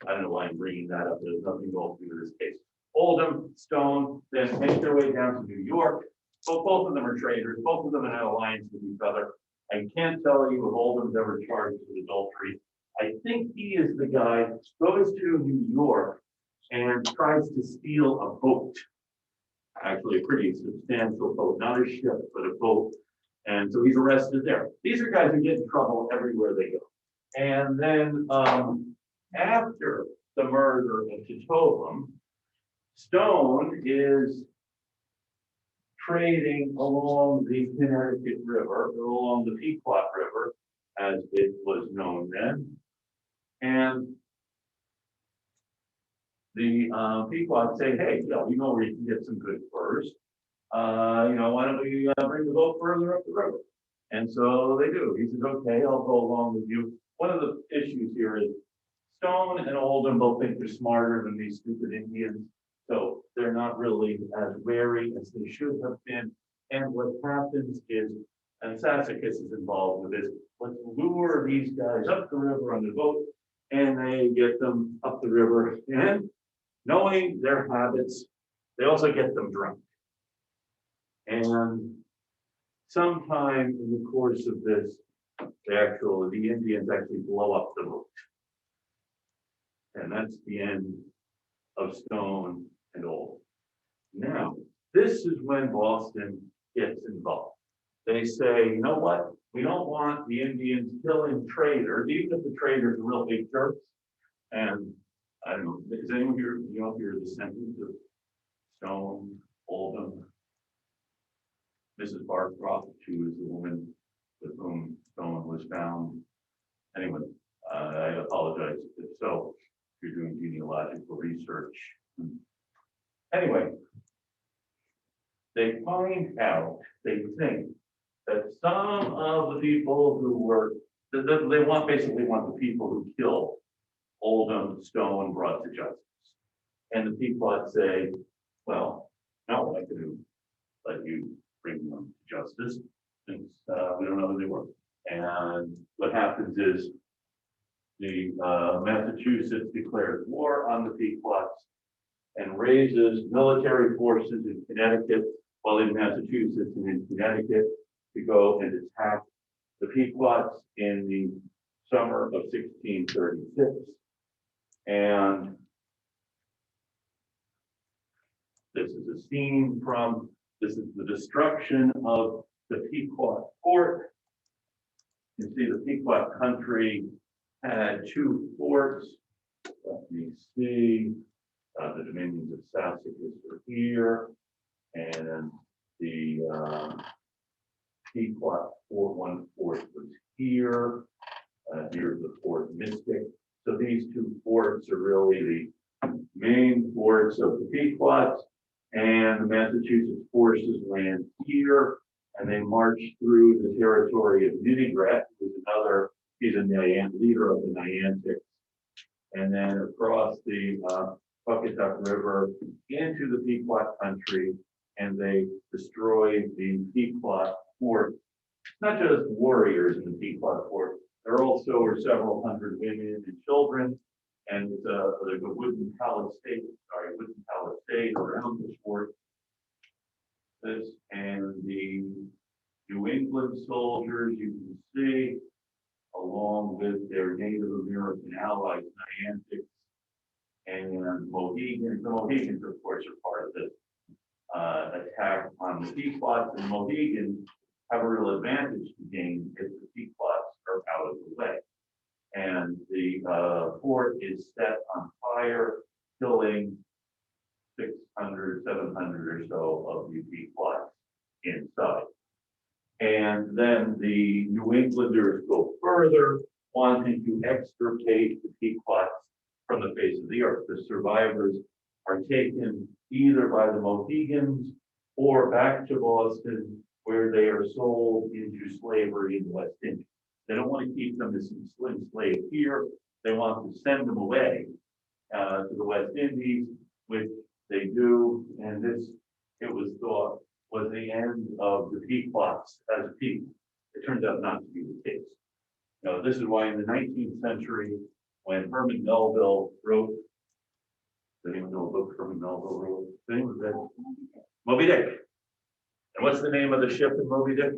Speaker 1: I don't know why I'm bringing that up. There's nothing going through this case. Oldham, Stone, then make their way down to New York. So both of them are traders. Both of them had an alliance with each other. I can't tell you if Oldham's ever charged with adultery. I think he is the guy who goes to New York and tries to steal a boat. Actually, a pretty substantial boat, not a ship, but a boat. And so he's arrested there. These are guys who get in trouble everywhere they go. And then after the murder of Titovam, Stone is trading along the Connecticut River, or along the Pequot River, as it was known then. And the Pequot say, hey, we know where you can get some good furs. Why don't we bring the boat further up the river? And so they do. He says, okay, I'll go along with you. One of the issues here is Stone and Oldham both think they're smarter than these stupid Indians. So they're not really as wary as they should have been. And what happens is, and Sassacus is involved with this, let's lure these guys up the river on the boat, and they get them up the river. And knowing their habits, they also get them drunk. And sometime in the course of this, the Indians actually blow up the boat. And that's the end of Stone and Oldham. Now, this is when Boston gets involved. They say, you know what? We don't want the Indians killing traders, even if the traders are real big jerks. And I don't know, is anyone here, you know, if you're a descendant of Stone, Oldham, Mrs. Barcroft, she was the woman with whom Stone was found. Anyway, I apologize if so, if you're doing genealogical research. Anyway, they find out, they think that some of the people who were, they basically want the people who killed Oldham, Stone brought to justice. And the people say, well, no, I can let you bring them to justice since we don't know who they were. And what happens is the Massachusetts declares war on the Pequots and raises military forces in Connecticut, while in Massachusetts and in Connecticut, to go and attack the Pequots in the summer of 1636. And this is a scene from, this is the destruction of the Pequot fort. You can see the Pequot country had two forts. Let me see. The dominions of Sassacus are here, and the Pequot fort, one fort was here. Here's the Fort Mystic. So these two forts are really the main forts of the Pequots, and the Massachusetts forces land here, and they marched through the territory of Nidigrat, who's another, he's a leader of the Niantics, and then across the Buckatuck River into the Pequot country, and they destroyed the Pequot fort. Not just warriors in the Pequot fort, there also were several hundred women and children, and there's a wooden palisade around the fort. This and the New England soldiers, you can see with their Native American allies, Niantics and Mohegans. The Mohegans, of course, are part of this attack on the Pequots, and Mohegans have a real advantage to gain if the Pequots are out of the way. And the fort is set on fire, killing 600, 700 or so of the Pequots inside. And then the New Englanders go further, wanting to extirpate the Pequots from the face of the earth. The survivors are taken either by the Mohegans or back to Boston, where they are sold into slavery in the West Indies. They don't want to keep them as enslaved here. They want to send them away to the West Indies, which they do. And this, it was thought, was the end of the Pequots as a people. It turns out not to be the case. Now, this is why in the 19th century, when Herman Melville wrote, does anyone know a book Herman Melville wrote? Does anyone read it? Moby Dick. And what's the name of the ship in Moby Dick?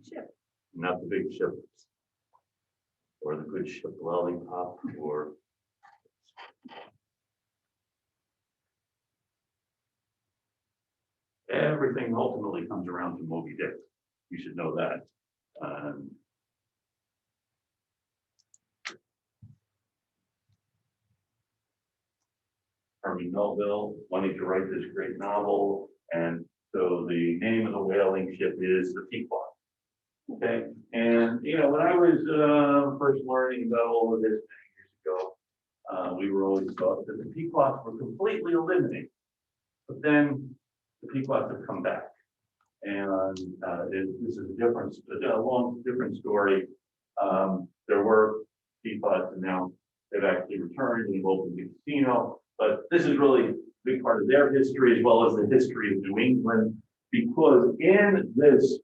Speaker 6: Ship.
Speaker 1: Not the big ship, or the good ship Lollipop, or everything ultimately comes around to Moby Dick. You should know that. Herman Melville wanting to write this great novel, and so the name of the whaling ship is the Pequot. Okay, and you know, when I was first learning about all of this many years ago, we were always taught that the Pequots were completely eliminated, but then the Pequots have come back, and this is a long different story. There were Pequots, and now they've actually returned and they've opened the casino. But this is really a big part of their history as well as the history of New England, because in this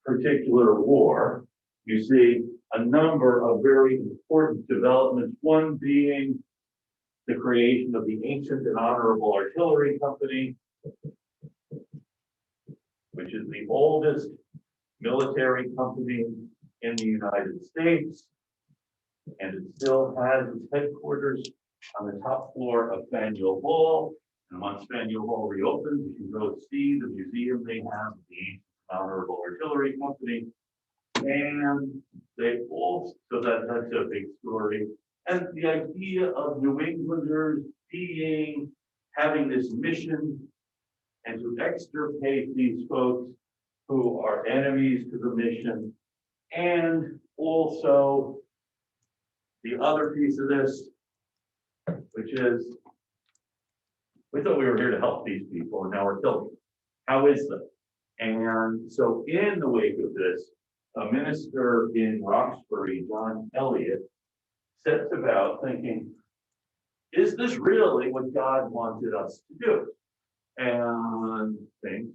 Speaker 1: particular war, you see a number of very important developments, one being the creation of the Ancient and Honorable Artillery Company, which is the oldest military company in the United States, and it still has its headquarters on the top floor of Faneuil Hall. And once Faneuil Hall reopens, you can go see the museum they have, the Ancient Honorable Artillery Company. And they also, so that's a big story. And the idea of New Englanders having this mission and to extirpate these folks who are enemies to the mission. And also the other piece of this, which is, we thought we were here to help these people and now we're killing them. How is that? And so in the wake of this, a minister in Roxbury, John Eliot, sets about thinking, is this really what God wanted us to do? And thinks,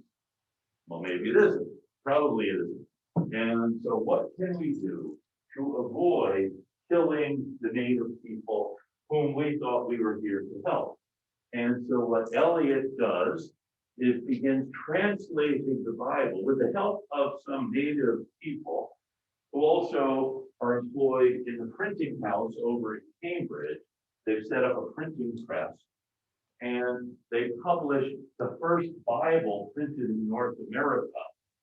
Speaker 1: well, maybe it isn't. Probably it isn't. And so what can we do to avoid killing the native people whom we thought we were here to help? And so what Eliot does is begins translating the Bible with the help of some native people who also are employed in the printing house over in Cambridge. They've set up a printing press, and they published the first Bible printed in North America.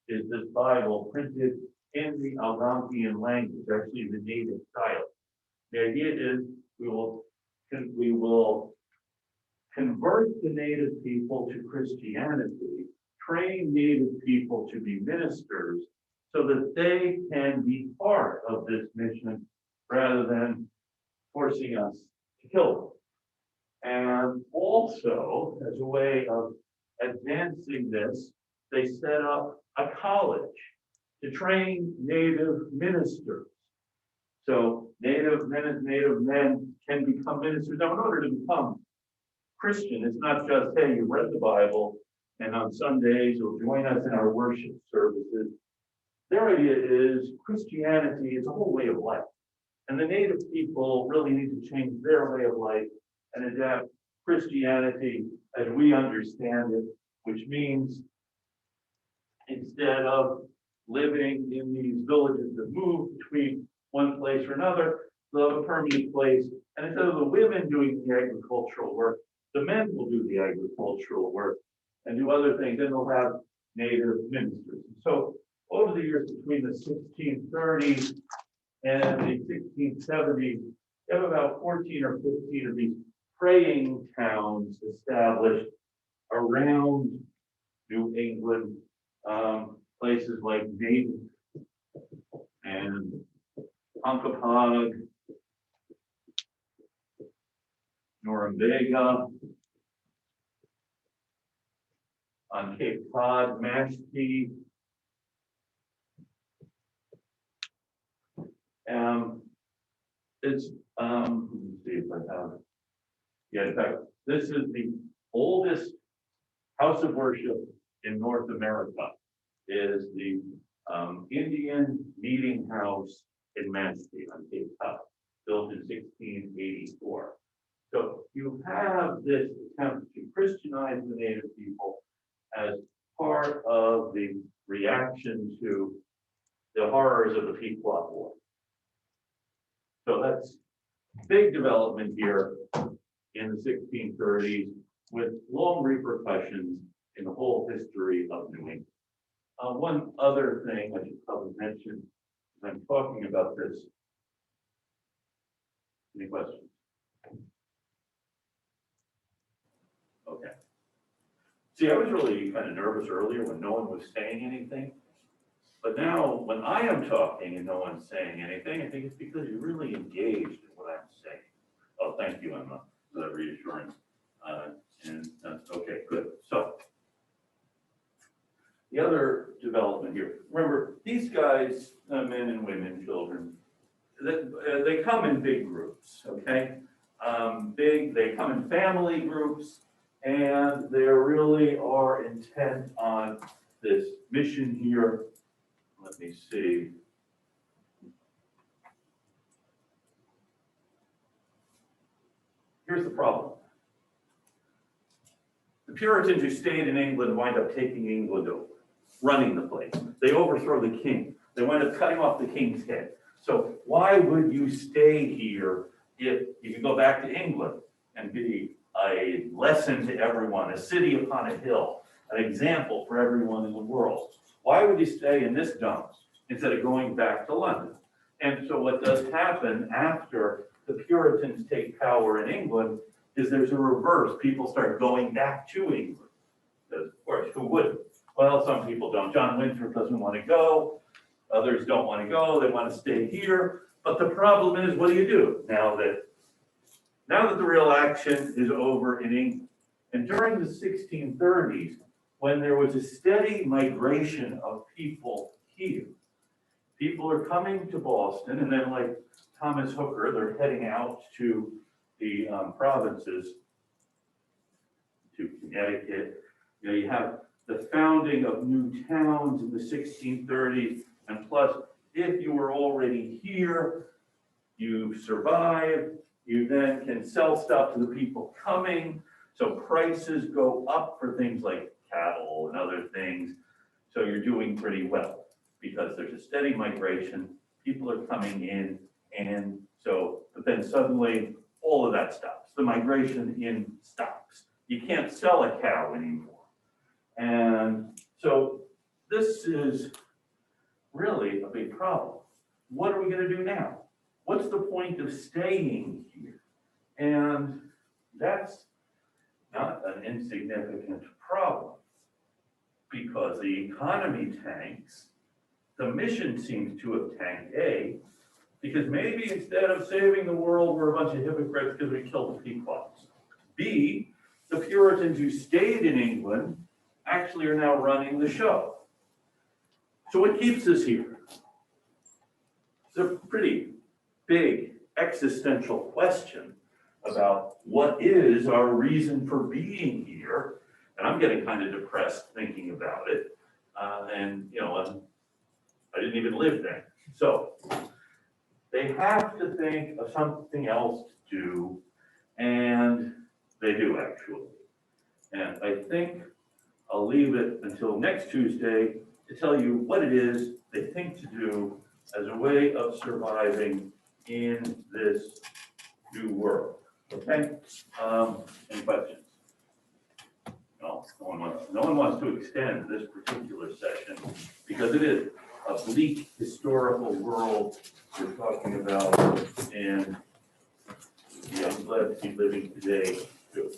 Speaker 1: Is this Bible printed in the Algonquian language, actually the native style? The idea is we will convert the native people to Christianity, train native people to be ministers so that they can be part of this mission rather than forcing us to kill them. And also, as a way of advancing this, they set up a college to train native ministers. So native men can become ministers. Now, in order to become Christian, it's not just, hey, you read the Bible and on Sundays you'll join us in our worship services. Their idea is Christianity is a whole way of life. And the native people really need to change their way of life and adapt Christianity as we understand it, which means instead of living in these villages that move between one place place or another, they'll have a permanent place. And instead of the women doing the agricultural work, the men will do the agricultural work and do other things. Then they'll have native ministers. So over the years between the 1630s and the 1670s, you have about 14 or 15 of these praying towns established around New England, places like Dayton and Ponkapog, Norumbega, on Cape Cod, Mashpee. It's, let me see if I have it. Yeah, in fact, this is the oldest house of worship in North America, is the Indian Meeting House in Mashpee on Cape Cod, built in 1684. So you have this attempt to Christianize the native people as part of the reaction to the horrors of the Pequot War. So that's big development here in the 1630s with long repercussions in the whole history of New England. One other thing I should probably mention as I'm talking about this. Any questions? Okay. See, I was really kind of nervous earlier when no one was saying anything. But now when I am talking and no one's saying anything, I think it's because you're really engaged in what I'm saying. Oh, thank you, Emma, for that reassurance. And that's okay, good. So the other development here, remember, these guys, men and women, children, they come in big groups, okay? They come in family groups, and they really are intent on this mission here. Let me see. Here's the problem. The Puritans who stayed in England wind up taking England over, running the place. They overthrow the king. They wind up cutting off the king's head. So why would you stay here if you can go back to England and be a lesson to everyone, a city upon a hill, an example for everyone in the world? Why would you stay in this dump instead of going back to London? And so what does happen after the Puritans take power in England is there's a reverse. People start going back to England. Because, of course, who wouldn't? Well, some people don't. John Winthrop doesn't want to go. Others don't want to go. They want to stay here. But the problem is, what do you do now that the real action is over in England? And during the 1630s, when there was a steady migration of people here, people are coming to Boston, and then like Thomas Hooker, they're heading out to the provinces, to Connecticut. You know, you have the founding of new towns in the 1630s, and plus, if you were already here, you survive, you then can sell stuff to the people coming, so prices go up for things like cattle and other things, so you're doing pretty well, because there's a steady migration, people are coming in, and so, but then suddenly, all of that stops. The migration in stops. You can't sell a cow anymore. And so this is really a big problem. What are we going to do now? What's the point of staying here? And that's not an insignificant problem, because the economy tanks, the mission seems to have tanked, A, because maybe instead of saving the world, we're a bunch of hypocrites because we killed the Pequots. B, the Puritans who stayed in England actually are now running the show. So what keeps us here? It's a pretty big existential question about what is our reason for being here. And I'm getting kind of depressed thinking about it. And you know, I didn't even live then. So they have to think of something else to do, and they do actually. And I think I'll leave it until next Tuesday to tell you what it is they think to do as a way of surviving in this new world. Okay? Any questions? No, no one wants to extend this particular session because it is a bleak historical world we're talking about, and yeah, I'm glad to be living today too.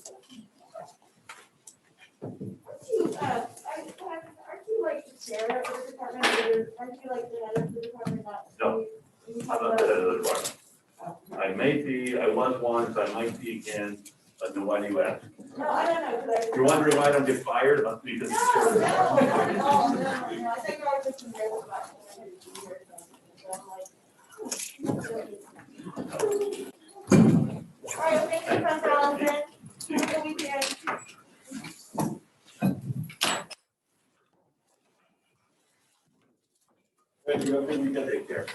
Speaker 6: Aren't you like the chair of the department, or aren't you like the head of the department?
Speaker 1: No, I'm not the head of the department. I may be, I was once, I might be again, but no, why do you ask?
Speaker 6: No, I don't know, 'cause
Speaker 1: You're wondering why I don't get fired? It must be because.
Speaker 6: No, I think I was just nervous about it. So I'm like, all right, thank you, Professor Allison. Have a good weekend.
Speaker 1: Thank you, have a good weekend. Take care.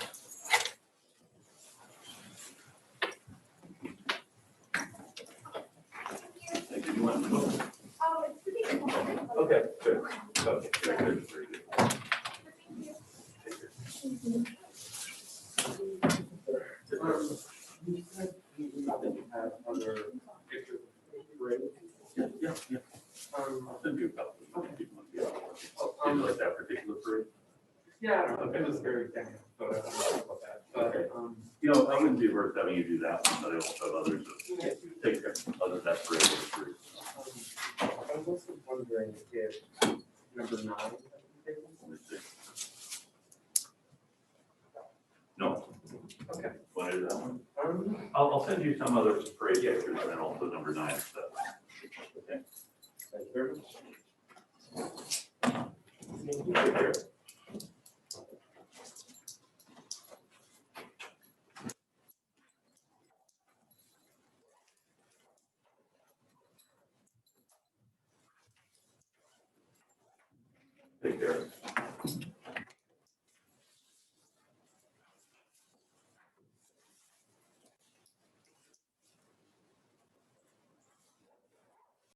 Speaker 1: Thank you. You want to go?
Speaker 6: Oh, it's pretty cool.
Speaker 1: Okay, good. Okay, good, good, very good. Take care.
Speaker 3: Have other pictures.
Speaker 1: Yeah. I'll send you a couple. If you want to get on. Do you like that particular parade?
Speaker 3: Yeah, I don't know, it was very technical, so I don't know about that,
Speaker 1: Okay.
Speaker 3: but,
Speaker 1: You know, I wouldn't be averse having you do that, but I also have others that take care, other than that parade.
Speaker 3: I was also wondering if number 9.
Speaker 1: Let me see. No.
Speaker 3: Okay.
Speaker 1: Want to do that one? I'll send you some other parade pictures and then also number 9 stuff. Okay.
Speaker 3: Thank you very much.
Speaker 1: Take care. Take care.